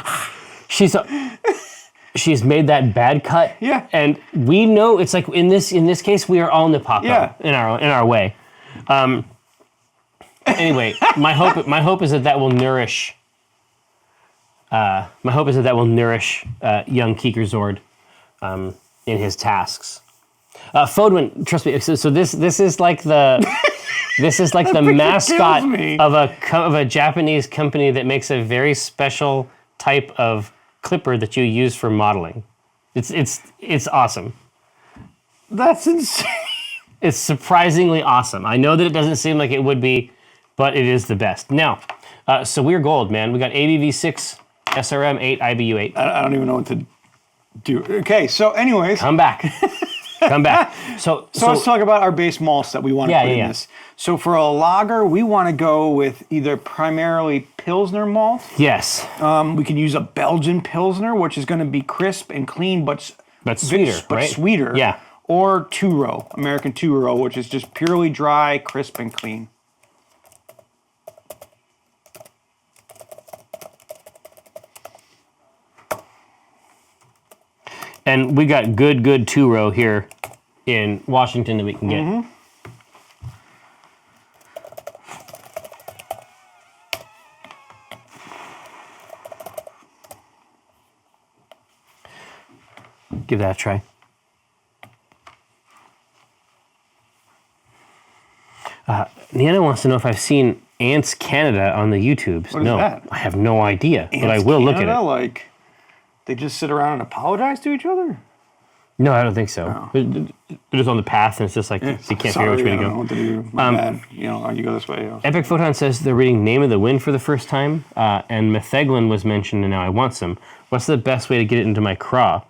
She's made that bad cut. Yeah. And we know it's like in this case we are all Nipako in our way. Anyway, my hope is that will nourish. My hope is that will nourish young Kiekerzord in his tasks. Fodwin, trust me. So this is like the mascot kills me. of a Japanese company that makes a very special type of clipper that you use for modeling. It's awesome. That's insane. It's surprisingly awesome. I know that it doesn't seem like it would be, but it is the best. Now, so we're gold, man. We got ABV 6, SRM 8, IBU 8. I don't even know what to do. Okay, so anyways. Come back. Come back. So let's talk about our base malts that we want to put in this. So for a lager, we want to go with either primarily Pilsner malt. Yes. We can use a Belgian Pilsner, which is going to be crisp and clean, but sweeter, right? Sweeter. Yeah. Or two-row, American two-row, which is just purely dry, crisp, and clean. And we got good 2-row here in Washington that we can get. give that a try. Nana wants to know if I've seen Ants Canada on the YouTubes. What is No, that? I have no idea, but I Ants will look at Canada, it. Like, they just sit around and apologize to each other? No, I don't think so. They're just on the path, and it's just like they can't figure out which way to I don't know go. what to do. My bad. You know, you go this way. Epic Photon says they're reading Name of the Wind for the first time, and metheglin was mentioned, and now I want some. What's the best way to get it into my craw?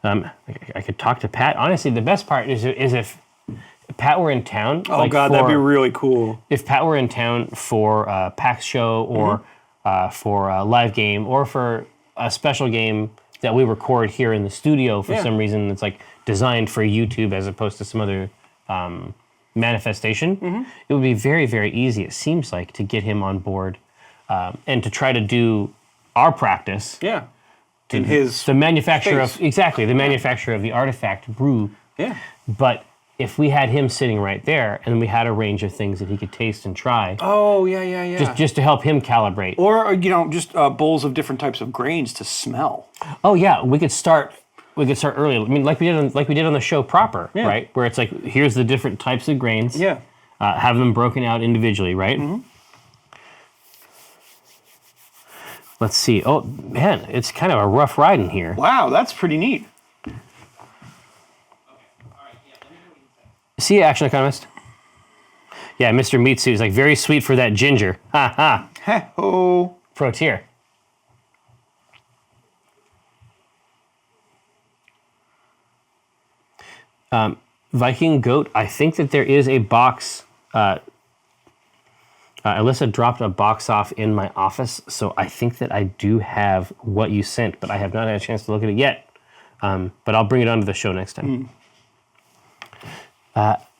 I could talk to Pat. Honestly, the best part is if Pat were in town. Oh, God, that'd be really cool. If Pat were in town for a PAX show or for a live game or for a special game that we record here in the studio for some reason that's like designed for YouTube as opposed to some other manifestation, it would be very, very easy, it seems like, to get him on board and to try to do our practice. Yeah. In his The manufacturer space. of, exactly, the manufacturer of the artifact brew. Yeah. But if we had him sitting right there and we had a range of things that he could taste and try, Oh, yeah. just to help him calibrate. Or, you know, just bowls of different types of grains to smell. Oh yeah, we could start early. I mean, like we did on the show proper, right? Where it's like, here's the different types of grains. Yeah. Have them broken out individually, right? Let's see. Oh man, it's kind of a rough ride in here. Wow, that's pretty neat. See ya, Action Economist. Yeah, Mr. Mitsu is like very sweet for that ginger. Ha ha. Heh-ho. Pro tier. Viking Goat, I think that there is a box. Alyssa dropped a box off in my office, so I think that I do have what you sent, but I have not had a chance to look at it yet. But I'll bring it onto the show next time.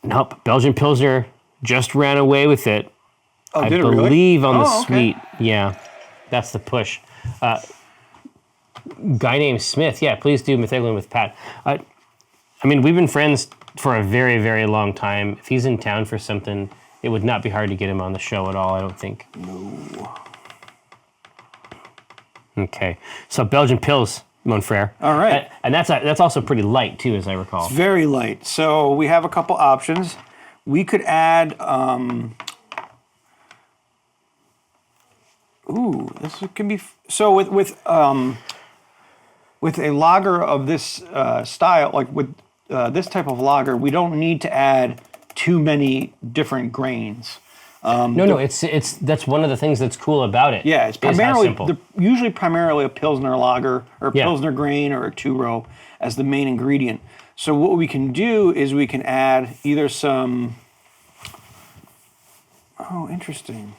Nope, Belgian Pilsner just ran away with it. Oh, I did it really? believe on the Oh, okay. suite. Yeah, that's the push. Guy named Smith. Yeah, please do metheglin with Pat. I mean, we've been friends for a very, very long time. If he's in town for something, it would not be hard to get him on the show at all, I don't think. No. Okay, so Belgian Pils, Monfrere. All right. And that's also pretty light, too, as I recall. Very light. So we have a couple options. We could add, this can be, so with a lager of this style, like with this type of lager, we don't need to add too many different grains. No, it's that's one of the things that's cool about it. Yeah, it's is how primarily, simple. usually primarily a Pilsner lager or Yeah. Pilsner grain or a two-row as the main ingredient. So what we can do is we can add either some, oh, interesting.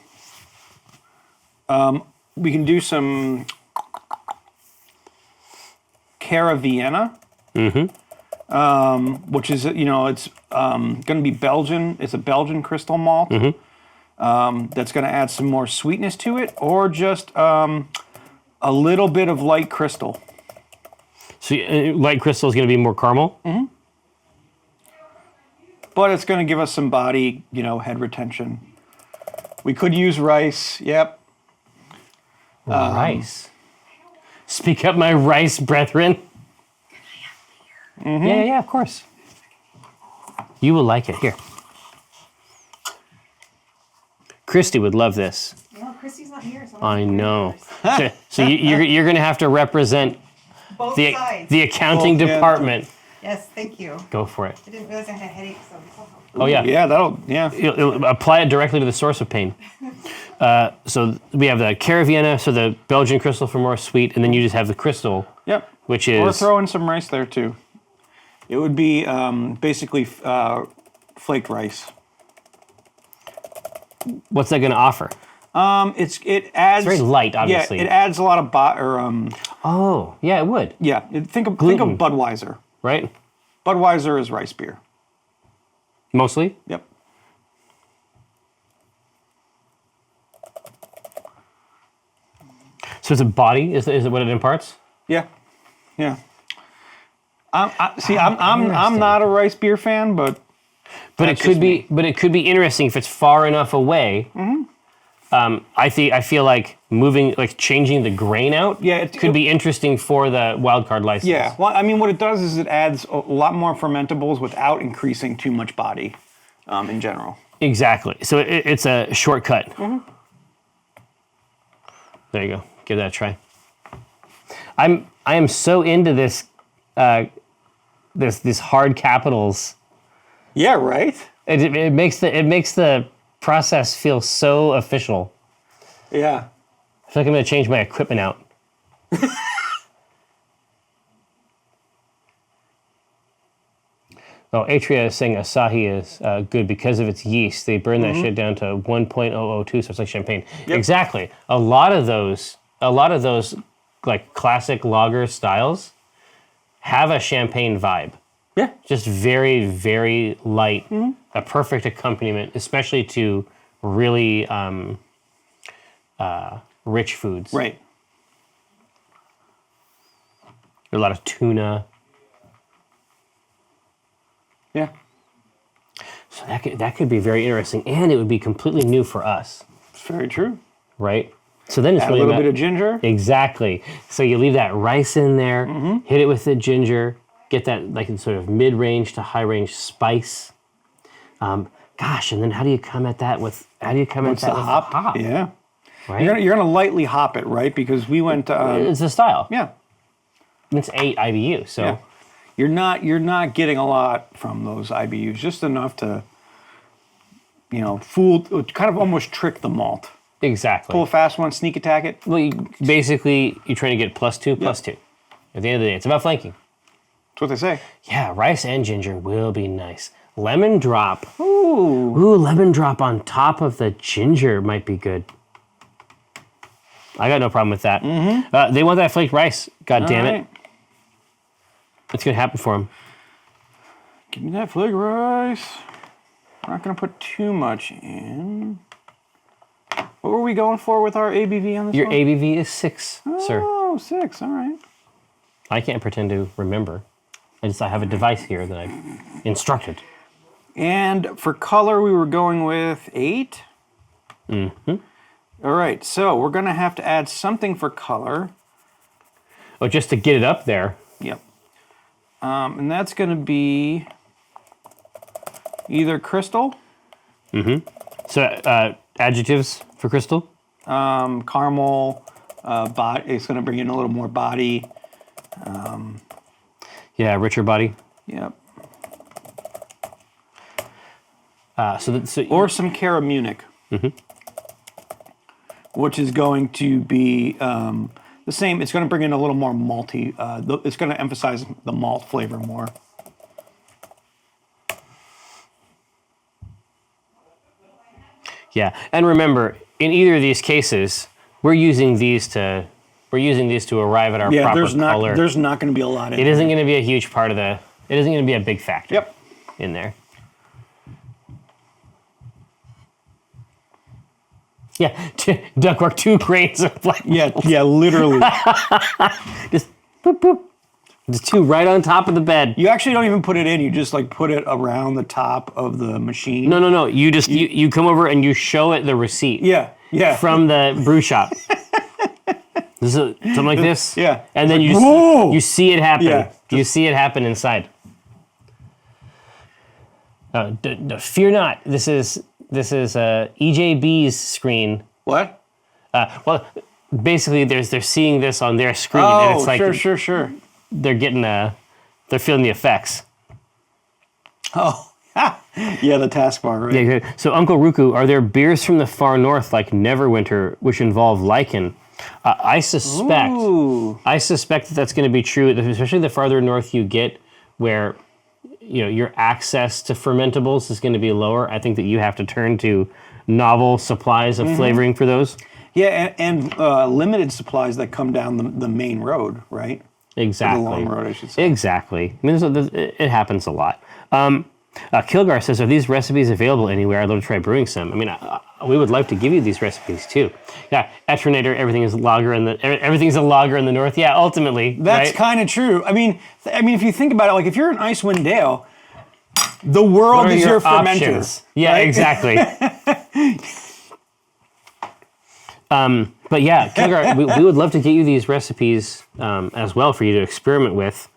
We can do some Cara Vienna, which is, you know, it's going to be Belgian. It's a Belgian crystal malt. That's going to add some more sweetness to it, or just a little bit of light crystal. So light crystal is going to be more caramel? But it's going to give us some body, you know, head retention. We could use rice. Yep. Rice. Speak up, my rice brethren. Yeah, of course. You will like it. Here. Christy would love this. Well, Christy's not here, so I know. So you're going to have to represent both sides. the accounting Both, yeah. department. Yes, thank you. Go for it. I didn't realize I had a headache, so this will help. Oh, yeah. Yeah. It'll apply it directly to the source of pain. So we have the Cara Vienna, so the Belgian crystal for more sweet, and then you just have the crystal, Yep. which Or is... throw in some rice there too. It would be basically flaked rice. What's that going to offer? It adds. It's very light, obviously. Yeah, it adds a lot of Oh, yeah, it would, think of Gluten. Budweiser. right? Budweiser is rice beer. Mostly? Yep. So it's a body? Is it what it imparts? Yeah. I'm not a rice beer fan, but But that's it could just be. But it could be interesting if it's far enough away I feel like changing the grain out could be interesting for the wildcard license. Yeah, well, I mean, what it does is it adds a lot more fermentables without increasing too much body in general. Exactly. So it's a shortcut. Mm-hmm. There you go. Give that a try. I am so into this this hard capitals. Yeah, right? It makes the process feel so official. Yeah. I feel like I'm going to change my equipment out. Oh, Atria is saying Asahi is good because of its yeast. They burn that shit down to 1.002, so it's like champagne. Yep. Exactly. A lot of those like classic lager styles have a champagne vibe. Yeah. Just very, very light. A perfect accompaniment, especially to really rich foods. Right. A lot of tuna. Yeah. So that could be very interesting, and it would be completely new for us, It's very true. right? So then it's Add a really little about, bit of ginger. exactly. So you leave that rice in there, hit it with the ginger, get that like sort of mid-range to high-range spice. Gosh, and then how do you come at that with The hop. Yeah. Right? You're gonna lightly hop it, right? Because we went. It's a style. Yeah. It's 8 IBU, so Yeah. You're not getting a lot from those IBUs, just enough to, fool, kind of almost trick the malt. exactly. Pull a fast one, sneak attack it. Well, you're trying to get +2, +2. At the end of the day, it's about flanking. That's what they say. Yeah, rice and ginger will be nice. Lemon drop. Ooh. Ooh, lemon drop on top of the ginger might be good. I got no problem with that. They want that flaked rice. God damn it. It's going to happen for them. Give me that flake rice. We're not going to put too much in. What were we going for with our ABV on this Your one? ABV is 6, sir. Oh, 6. All right. I can't pretend to remember. I have a device here that I've instructed. And for color, we were going with 8. Mm-hmm. All right, so we're going to have to add something for color. Oh, just to get it up there. Yep. And that's going to be either crystal, So, adjectives for crystal? caramel, it's going to bring in a little more body. Yeah, richer body. Yep. Or Or some Cara Munich, which is going to be the same. It's going to bring in a little more malty. It's going to emphasize the malt flavor more. yeah, and remember, in either of these cases, we're using these to arrive at our proper color. There's not going to be a lot in It isn't going to be a huge part of the. It isn't going to be a big factor. Yep. In there. Yeah, duckwork 2 grains of black. Yeah, literally. Just boop boop. Just 2 right on top of the bed. You actually don't even put it in. You just like put it around the top of the machine. No. You just you come over and you show it the receipt. Yeah. From the brew shop. This is something like this. Yeah. And then Whoa! you see it happen. Yeah. You see it happen inside. Fear not. This is EJB's screen. What? Well, basically, they're seeing this on their screen, Oh, and it's like sure. they're getting they're feeling the effects. Oh, yeah, the taskbar, right? Yeah, good. So, Uncle Ruku, are there beers from the far north like Neverwinter which involve lichen? I suspect that that's going to be true, especially the farther north you get, where your access to fermentables is going to be lower. I think that you have to turn to novel supplies of flavoring for those. Yeah, and limited supplies that come down the main road, right? Exactly. The long road, I should say. Exactly. I mean, it happens a lot. Kilgar says, are these recipes available anywhere? I'd love to try brewing some. I mean, we would like to give you these recipes too. Yeah, Etrinator, everything's a lager in the north. Yeah, ultimately. That's right? kind of true. I mean, if you think about it, like if you're in Icewind Dale, the world What are is your fermenter. options? Yeah, right? exactly. But yeah, Kilgar, we would love to get you these recipes as well for you to experiment with.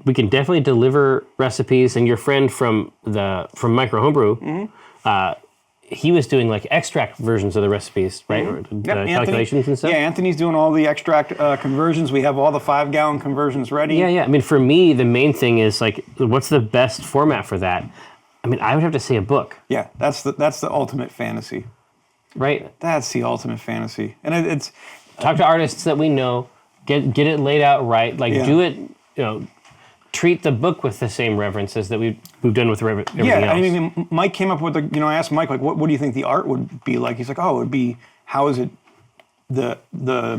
We can definitely deliver recipes, and your friend from Micro Homebrew, he was doing like extract versions of the recipes, right? Or the calculations and stuff. Yeah, Anthony's doing all the extract conversions. We have all the 5-gallon conversions ready. Yeah. I mean, for me, the main thing is like, what's the best format for that? I mean, I would have to say a book. Yeah, that's the ultimate fantasy. Right? That's the ultimate fantasy, and it's Talk to artists that we know, get it laid out right, like do it, treat the book with the same references that we've done with everything else. I mean, Mike came up with I asked Mike, like, what do you think the art would be like? He's like, oh, it would be, how is it the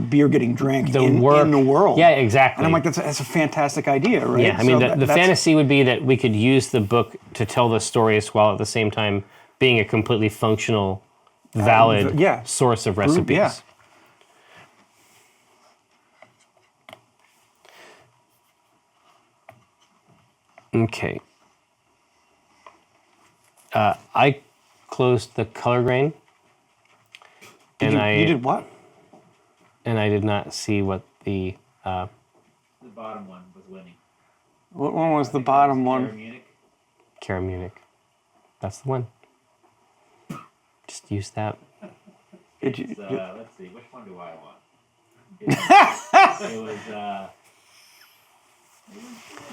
beer getting drank in the world? Yeah, exactly. And I'm like, that's a fantastic idea, right? Yeah, I mean, the fantasy would be that we could use the book to tell the stories while at the same time being a completely functional, valid source of recipes. Yeah. Okay. I closed the color grain. You did what? And I did not see what the... The bottom one was winning. What one was the bottom one? Munich. Cara Munich. That's the one. Just use that. Let's see, which one do I want? It was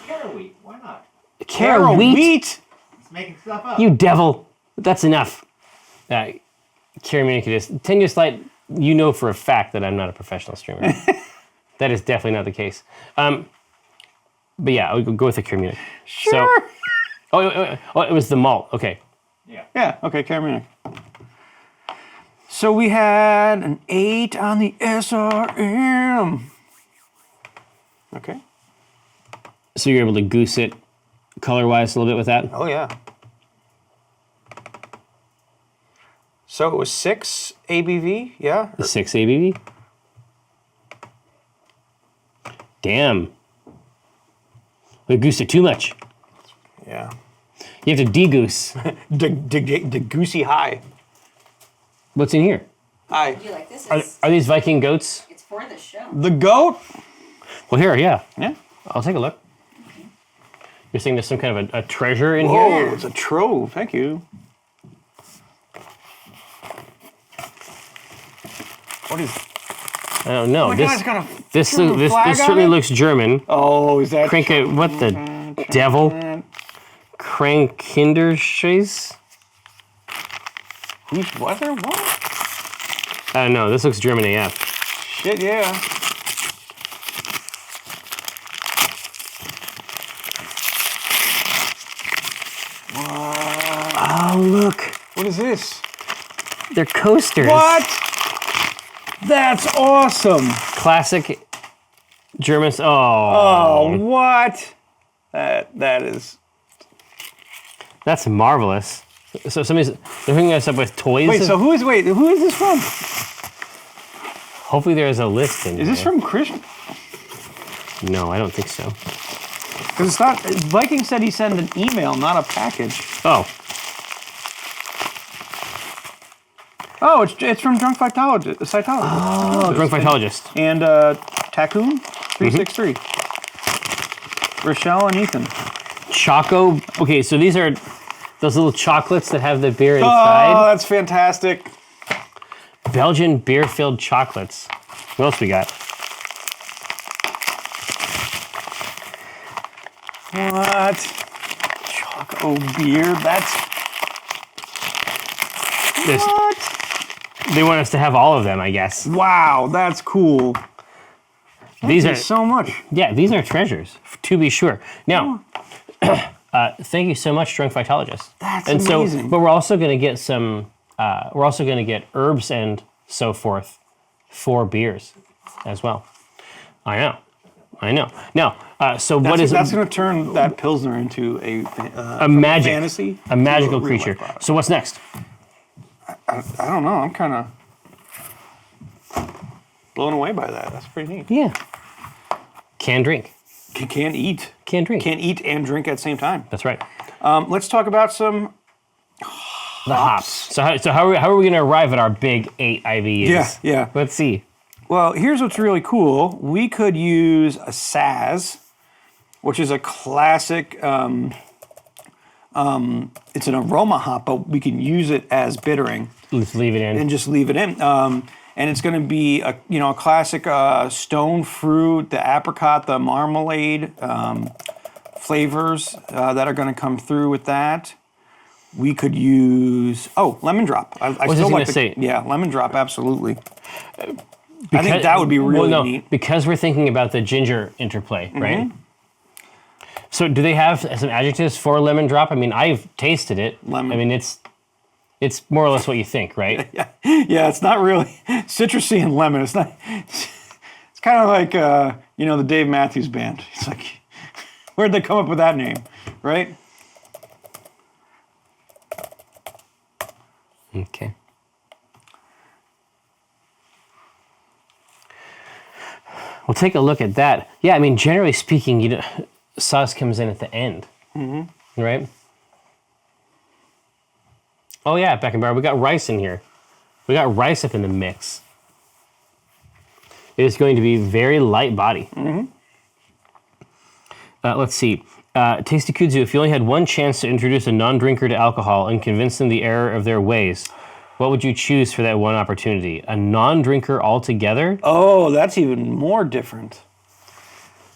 Cara wheat. Why not? Cara wheat? It's making stuff up. You devil. That's enough. Cara Munich it is. 10 years light, you know for a fact that I'm not a professional streamer. That is definitely not the case. But yeah, I'll go with the Cara Munich. Sure. So, it was the malt. Okay. Yeah, okay, Cara Munich. So we had an 8 on the SRM. Okay. So you're able to goose it color-wise a little bit with that? Oh, yeah. So it was 6 ABV, yeah? The 6 ABV? Damn. We goosed it too much. Yeah. You have to de-goose. The goosey high. What's in here? High. Do you like this? Are these Viking goats? It's for the show. The goat? Well, here, yeah. Yeah. I'll take a look. You're saying there's some kind of a treasure in Whoa, here? it's a trove. Thank you. What is... I don't know. Oh my God, it's got a this German flag on certainly it? looks German. Oh, is that... Crank it, what the devil? Krankinderscheiss? Who's weather? What? I don't know. This looks German AF. Shit, yeah. Oh, look. What is this? They're coasters. What? That's awesome. Classic German. Oh, Oh, what? That is... that's marvelous. So they're hooking us up with toys. Wait, who is this from? Hopefully there's a list in Is this here. from Christian? No, I don't think so. Because it's not... Viking said he sent an email, not a package. Oh, Oh, it's from Drunk Cytologist. oh, Drunk Phytologist. And Tacoon 363. Rochelle and Ethan. Choco. Okay, so these are those little chocolates that have the beer Oh, inside. that's fantastic. Belgian beer-filled chocolates. What else we got? What? Choco beer? That's... This, What? they want us to have all of them, I guess. Wow, that's cool. These Thank are you so much. Yeah, these are treasures, to be sure. Now, thank you so much, Drunk Phytologist. That's and amazing. So, but we're also going to get some. We're also going to get herbs and so forth for beers as well. I know. Now, so what is That's going to turn that Pilsner into a magic fantasy? a magical to a real creature? life product. So what's next? I don't know. I'm kind of blown away by that. That's pretty neat. Yeah, can drink, Can't eat. can drink. Can't eat and drink at the same time. That's right. Let's talk about some The hops. So how are we going to arrive at our big 8 IBUs? Yeah, yeah. Let's see. Well, here's what's really cool. We could use a Saz, which is a classic. It's an aroma hop, but we can use it as bittering. Let's leave it in. And just leave it in. And it's going to be a classic stone fruit, the apricot, the marmalade flavors that are going to come through with that. We could use lemon drop. I was still just like gonna say. Yeah, lemon drop, absolutely. I think that would be really neat. Because we're thinking about the ginger interplay, right? So do they have some adjectives for lemon drop? I mean, I've tasted it. Lemon. I mean, it's more or less what you think, right? Yeah, it's not really citrusy and lemon. It's not. It's kind of like the Dave Matthews Band. It's like, where'd they come up with that name, right? Okay. We'll take a look at that. Yeah, I mean, generally speaking, sauce comes in at the end, right? Oh yeah, Beckenbauer, we got rice in here. We got rice up in the mix. It is going to be very light body. Let's see. Tasty Kudzu, if you only had one chance to introduce a non-drinker to alcohol and convince them the error of their ways, what would you choose for that one opportunity? A non-drinker altogether? Oh, that's even more different.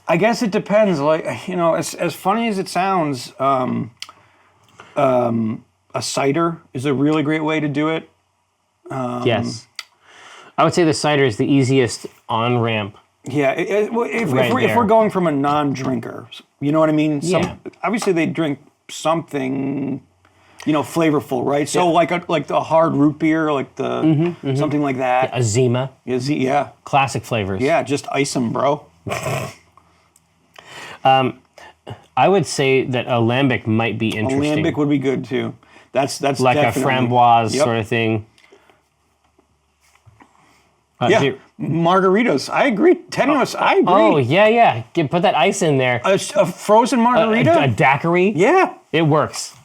I guess it depends. Like, as funny as it sounds, a cider is a really great way to do it. Yes. I would say the cider is the easiest on-ramp. Yeah, if we're going from a non-drinker, you know what I mean? Yeah. Obviously, they drink something, flavorful, right? So like the hard root beer, like the something like that. A Zima. Yeah. Classic flavors. Yeah, just ice them, bro. I would say that a lambic might be interesting. Lambic would be good too. That's like definitely a framboise sort of thing. Yeah, margaritas. I agree. Tenuous. I agree. Oh yeah. Put that ice in there. A frozen margarita. A daiquiri. Yeah, it works.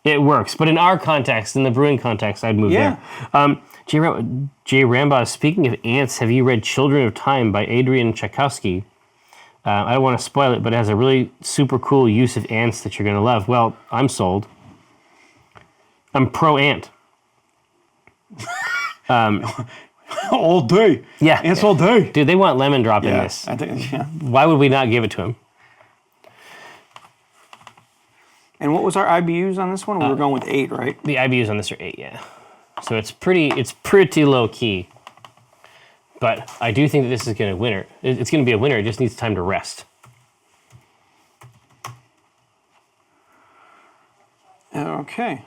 It works. But in our context, in the brewing context, I'd move there. Jay Rambaugh, speaking of ants, have you read Children of Time by Adrian Tchaikovsky? I don't want to spoil it, but it has a really super cool use of ants that you're going to love. Well, I'm sold. I'm pro-ant. all day. Yeah. Ants all day. Dude, they want lemon drop in this. I think, yeah. Why would we not give it to them? And what was our IBUs on this one? We were going with 8, right? The IBUs on this are 8, yeah. So it's pretty low key. But I do think that this is going to winner. It's going to be a winner. It just needs time to rest. Okay.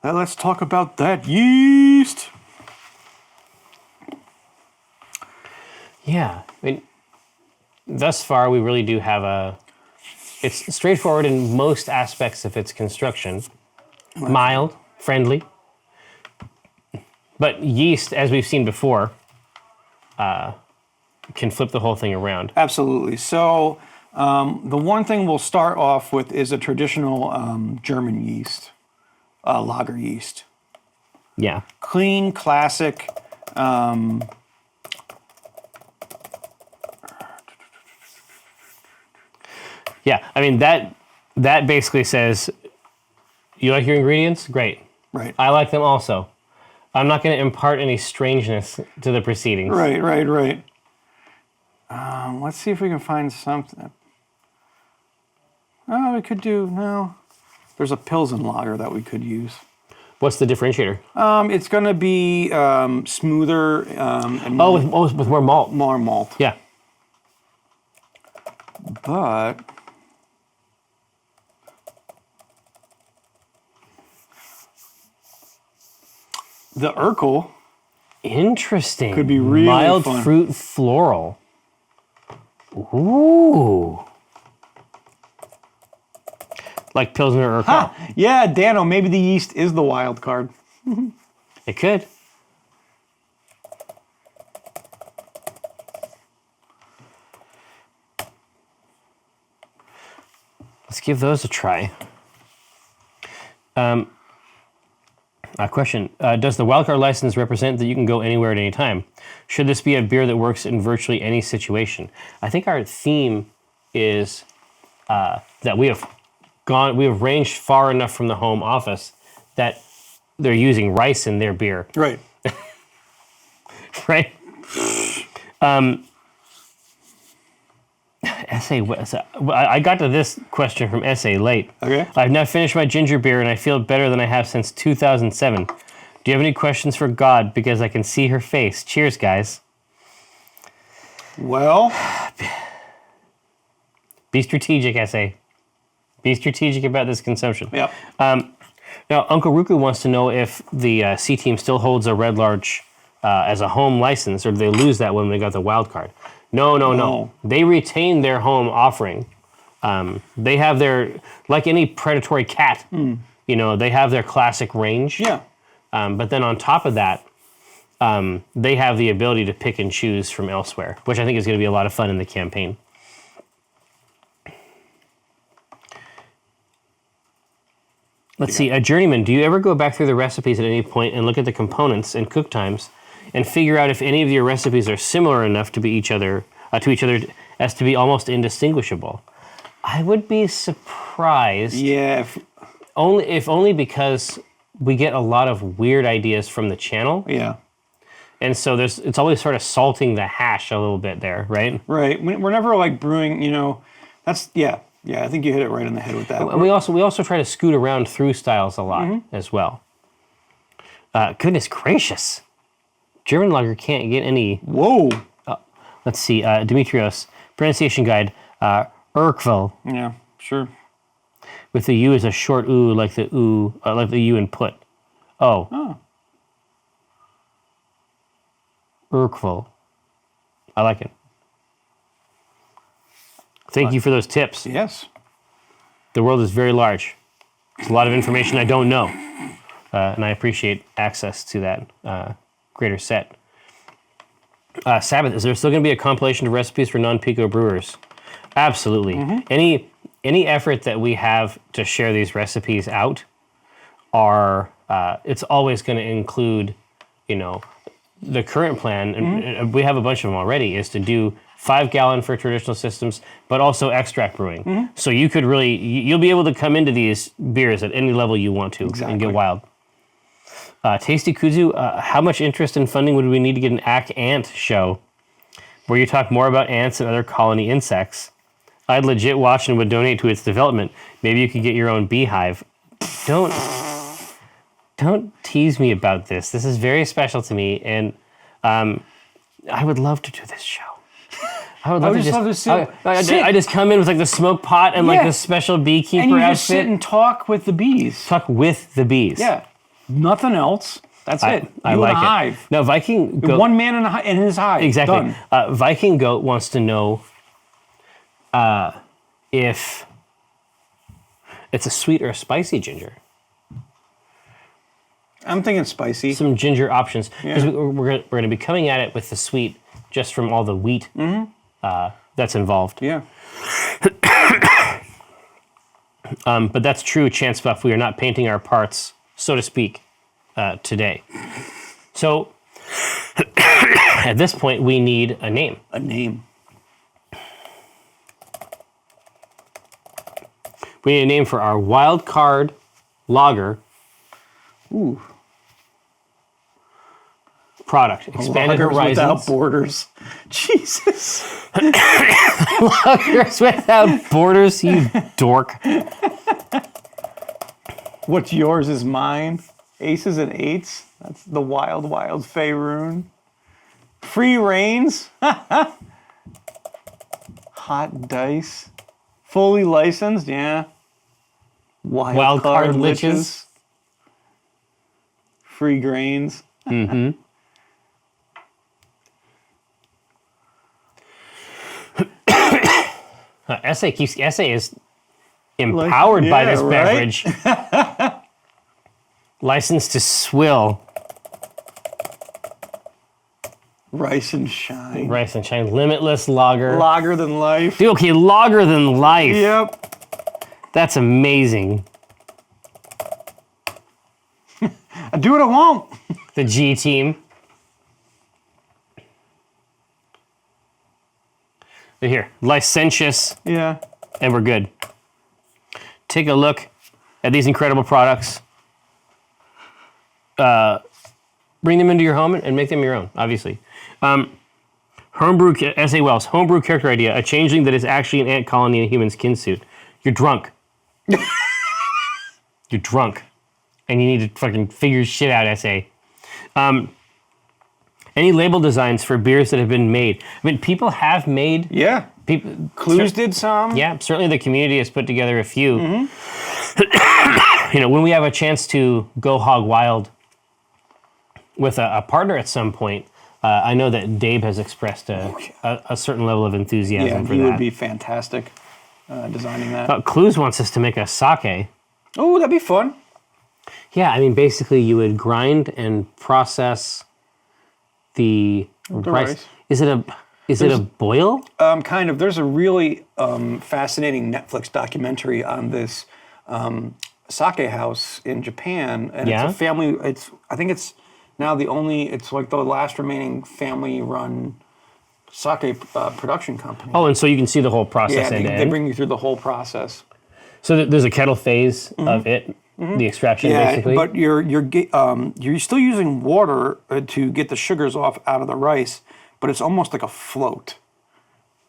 Now let's talk about that yeast. Yeah. I mean, thus far, we really do have it's straightforward in most aspects of its construction. Mild, friendly. But yeast, as we've seen before, can flip the whole thing around. Absolutely. So the one thing we'll start off with is a traditional German yeast, lager yeast. Yeah. Clean, classic. Yeah, I mean, that basically says, you like your ingredients? Great. Right. I like them also. I'm not going to impart any strangeness to the proceedings. Right. Let's see if we can find something. Oh, we could do, no. There's a Pilsen lager that we could use. What's the differentiator? It's going to be smoother and with more malt. more malt. Yeah. But the Urkel Interesting. could be really mild fun. fruit floral. Ooh. Like Pilsner or Ha! Yeah, Dano, maybe the yeast is the wild card. It could. Let's give those a try. Question, does the wildcard license represent that you can go anywhere at any time? Should this be a beer that works in virtually any situation? I think our theme is that we have ranged far enough from the home office that they're using rice in their beer, Right. right? I got to this question from SA late. Okay. I've now finished my ginger beer and I feel better than I have since 2007. Do you have any questions for God? Because I can see her face. Cheers, guys. Well, Be strategic, SA. Be strategic about this consumption. yep. Now, Uncle Ruku wants to know if the C team still holds a Red Larch as a home license, or did they lose that when they got the wild card? No. They retain their home offering. They have their, like any predatory cat, you know, they have their classic range. Yeah. But then on top of that, they have the ability to pick and choose from elsewhere, which I think is going to be a lot of fun in the campaign. Let's see, a journeyman, do you ever go back through the recipes at any point and look at the components and cook times and figure out if any of your recipes are similar enough to be each other as to be almost indistinguishable? I would be surprised. Yeah. If only because we get a lot of weird ideas from the channel. Yeah. And so it's always sort of salting the hash a little bit there, right? Right. We're never like brewing, you know, that's, yeah. Yeah, I think you hit it right on the head with that. And we also try to scoot around through styles a lot as well. Goodness gracious. German lager can't get any. Whoa. Let's see, Dimitrios, pronunciation guide, Urquell, Yeah, sure. with the U as a short U, like the U in put. Oh. Urquell. I like it. Thank you for those tips. Yes. The world is very large. There's a lot of information I don't know, and I appreciate access to that greater set. Sabbath, is there still going to be a compilation of recipes for non-Pico brewers? Absolutely. Any effort that we have to share these recipes out are it's always going to include, you know, the current plan, and we have a bunch of them already, is to do 5-gallon for traditional systems, but also extract brewing. So you could really, you'll be able to come into these beers at any level you want to and get wild. Tasty Kuzu, how much interest and funding would we need to get an Ant show where you talk more about ants and other colony insects? I'd legit watch and would donate to its development. Maybe you could get your own beehive. Don't tease me about this. This is very special to me, and I would love to do this show. I would love to sit. I just come in with like the smoke pot and like the special beekeeper and you outfit. just sit and talk with the bees. Talk with the bees. Yeah. Nothing else. That's it. I You like and a it. hive. No, Viking Goat. One man in his hive. Exactly. Done. Viking Goat wants to know if it's a sweet or a spicy ginger. I'm thinking spicy. Some ginger options, because Yeah. we're going to be coming at it with the sweet just from all the wheat that's involved. Yeah. But that's true, Chance Buff. We are not painting our parts, so to speak, today. So at this point, we need a name. A name. We need a name for our wild card lager. Ooh. Product. Expanded Lagers Horizons. without borders. Jesus. Lagers without borders, you dork. What's yours is mine. Aces and eights. That's the wild, wild Faerun. Free reigns. Hot dice. Fully licensed, yeah. Wild card liches. Free grains. SA is empowered by this right? beverage. Licensed to swill. Rice and shine. Rice and shine. Limitless lager. Lager than life. Dude, okay, lager than life. Yep. That's amazing. Dude, do what I want. The G team. But here, licentious, Yeah. and we're good. Take a look at these incredible products. Bring them into your home and make them your own, obviously. Homebrew, S.A. Wells, homebrew character idea, a changeling that is actually an ant colony in a human skin suit. You're drunk. You're drunk. And you need to fucking figure shit out, S.A. Any label designs for beers that have been made? I mean, people have made... Yeah. People, Clues did some. yeah, certainly the community has put together a few. You know, when we have a chance to go hog wild with a partner at some point, I know that Dave has expressed a certain level of enthusiasm for he that. would be fantastic designing that. Clues wants us to make a sake. Oh, that'd be fun. Yeah, I mean, basically you would grind and process the rice. Is it a boil? Kind of. There's a really fascinating Netflix documentary on this sake house in Japan, and Yeah? it's a family. I think it's now it's like the last remaining family-run sake production company. Oh, and so you can see the whole process yeah, end to they end. bring you through the whole process. So there's a kettle phase of it, the extraction Yeah, basically. but you're still using water to get the sugars off out of the rice, but it's almost like a float.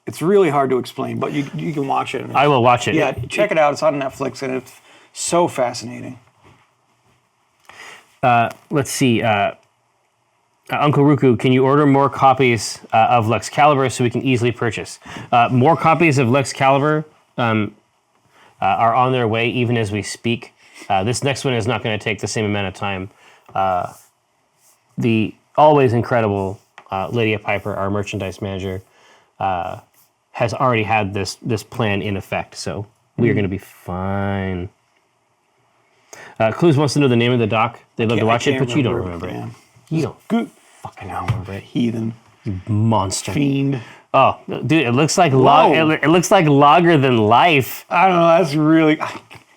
It's really hard to explain, but you can watch it. I will watch it. Yeah, check it out. It's on Netflix, and it's so fascinating. Let's see. Uncle Ruku, can you order more copies of Lexcalibur so we can easily purchase? More copies of Lexcalibur are on their way even as we speak. This next one is not going to take the same amount of time. The always incredible Lydia Piper, our merchandise manager, has already had this plan in effect, so we are going to be fine. Clues wants to know the name of the doc. They'd love to watch it, but you don't remember it. Man. You don't Good fucking remember it. heathen Monster. fiend. Oh, dude, it looks like Whoa. it looks like Lager Than Life. I don't know. That's really.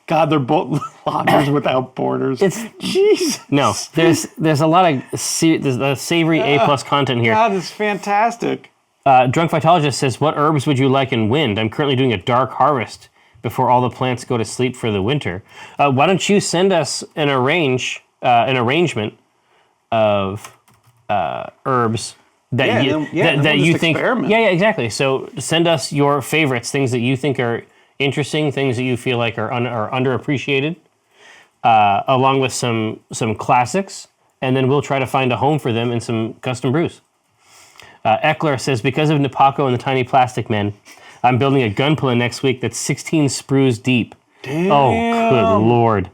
God, they're both lagers without borders. It's jeez. no. There's a lot of there's a savory A+ content here. God, it's fantastic. Drunk Vitologist says, "What herbs would you like in wind? I'm currently doing a dark harvest before all the plants go to sleep for the winter. Why don't you send us an arrangement of herbs that Yeah, you then- yeah, then that we'll you just think? experiment. Yeah, exactly. So send us your favorites, things that you think are interesting, things that you feel like are underappreciated, along with some classics, and then we'll try to find a home for them in some custom brews." Eckler says, "Because of Napako and the Tiny Plastic Men, I'm building a gunpla next week that's 16 sprues deep." Damn. Oh, good lord.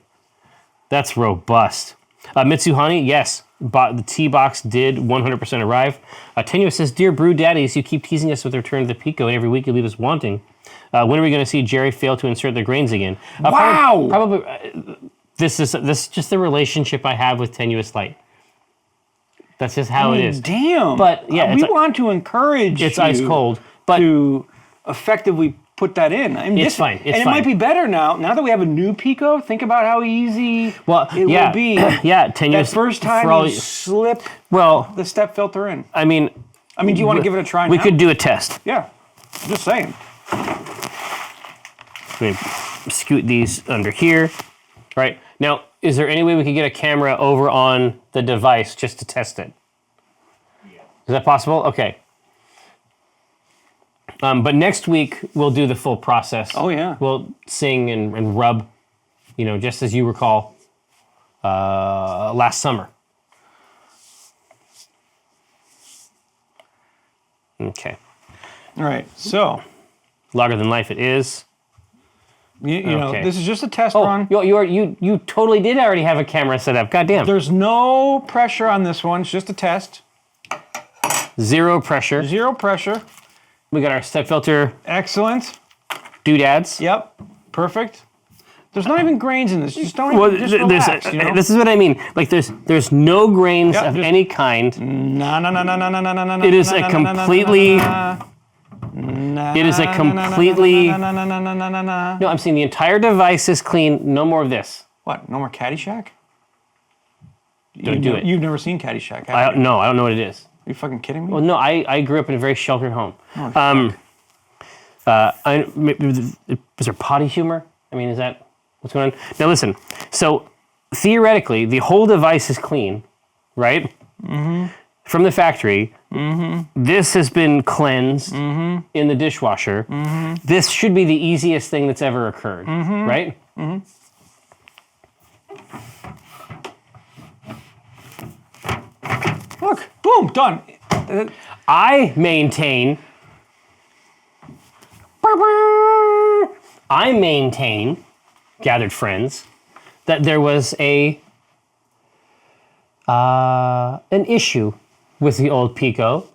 That's robust. Mitsuhani, yes, the tea box did 100% arrive. Tenuous says, "Dear Brew Daddies, you keep teasing us with the return of the Pico, and every week you leave us wanting. When are we going to see Jerry fail to insert the grains again?" Wow. Probably this is just the relationship I have with Tenuous Light. That's just how it is. Damn. But, yeah, we it's- want to encourage It's you ice cold, but to effectively put that in. I mean, It's fine, it's and it fine. might be better now. Now that we have a new Pico, think about how easy it will be. Yeah, Tenuous. That first time for all you slip well, the step filter in. I mean, I mean, do you want to give it a try we now? could do a test. Yeah. Just saying. We scoot these under here, right? Now, is there any way we could get a camera over on the device just to test it? Is that possible? Okay. But next week, we'll do the full process. Oh, yeah. We'll sing and rub, just as you recall last summer. Okay. All right. So, Lager Than Life it is. you know, Okay. this is just a test Oh, run. you totally did already have a camera set up. Goddamn. There's no pressure on this one. It's just a test. Zero pressure. Zero pressure. We got our step filter Excellent. doodads. Yep. Perfect. There's not even grains in this. Just don't Well, just relax, this is what I mean. Like there's no grains Yeah, of just- any kind. No. It is a completely. It is a completely. No. No, I'm saying the entire device is clean. No more of this. What? No more Caddyshack? Don't do it. You've never seen Caddyshack, have you? No, I don't know what it is. Are you fucking kidding me? Well, no, I grew up in a very sheltered home. Is there potty humor? I mean, is that what's going on? Now listen, so theoretically, the whole device is clean, right? Mm-hmm. From the factory. Mm-hmm. This has been cleansed in the dishwasher. Mm-hmm. This should be the easiest thing that's ever occurred, right? Mm-hmm. Look, boom, done. I maintain, gathered friends, that there was an issue with the old Pico,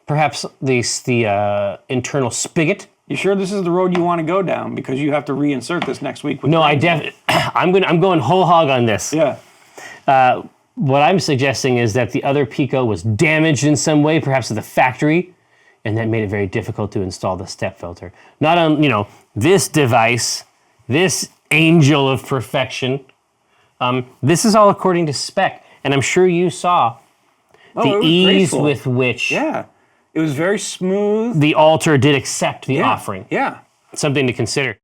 perhaps the internal spigot. You sure this is the road you want to go down? Because you have to reinsert this next week. No, I'm going whole hog on this. Yeah. What I'm suggesting is that the other Pico was damaged in some way, perhaps at the factory, and that made it very difficult to install the step filter. Not on, this device, this angel of perfection. This is all according to spec, and I'm sure you saw the ease graceful. with which Yeah. It was very smooth. the altar did accept the offering. Yeah. Something to consider.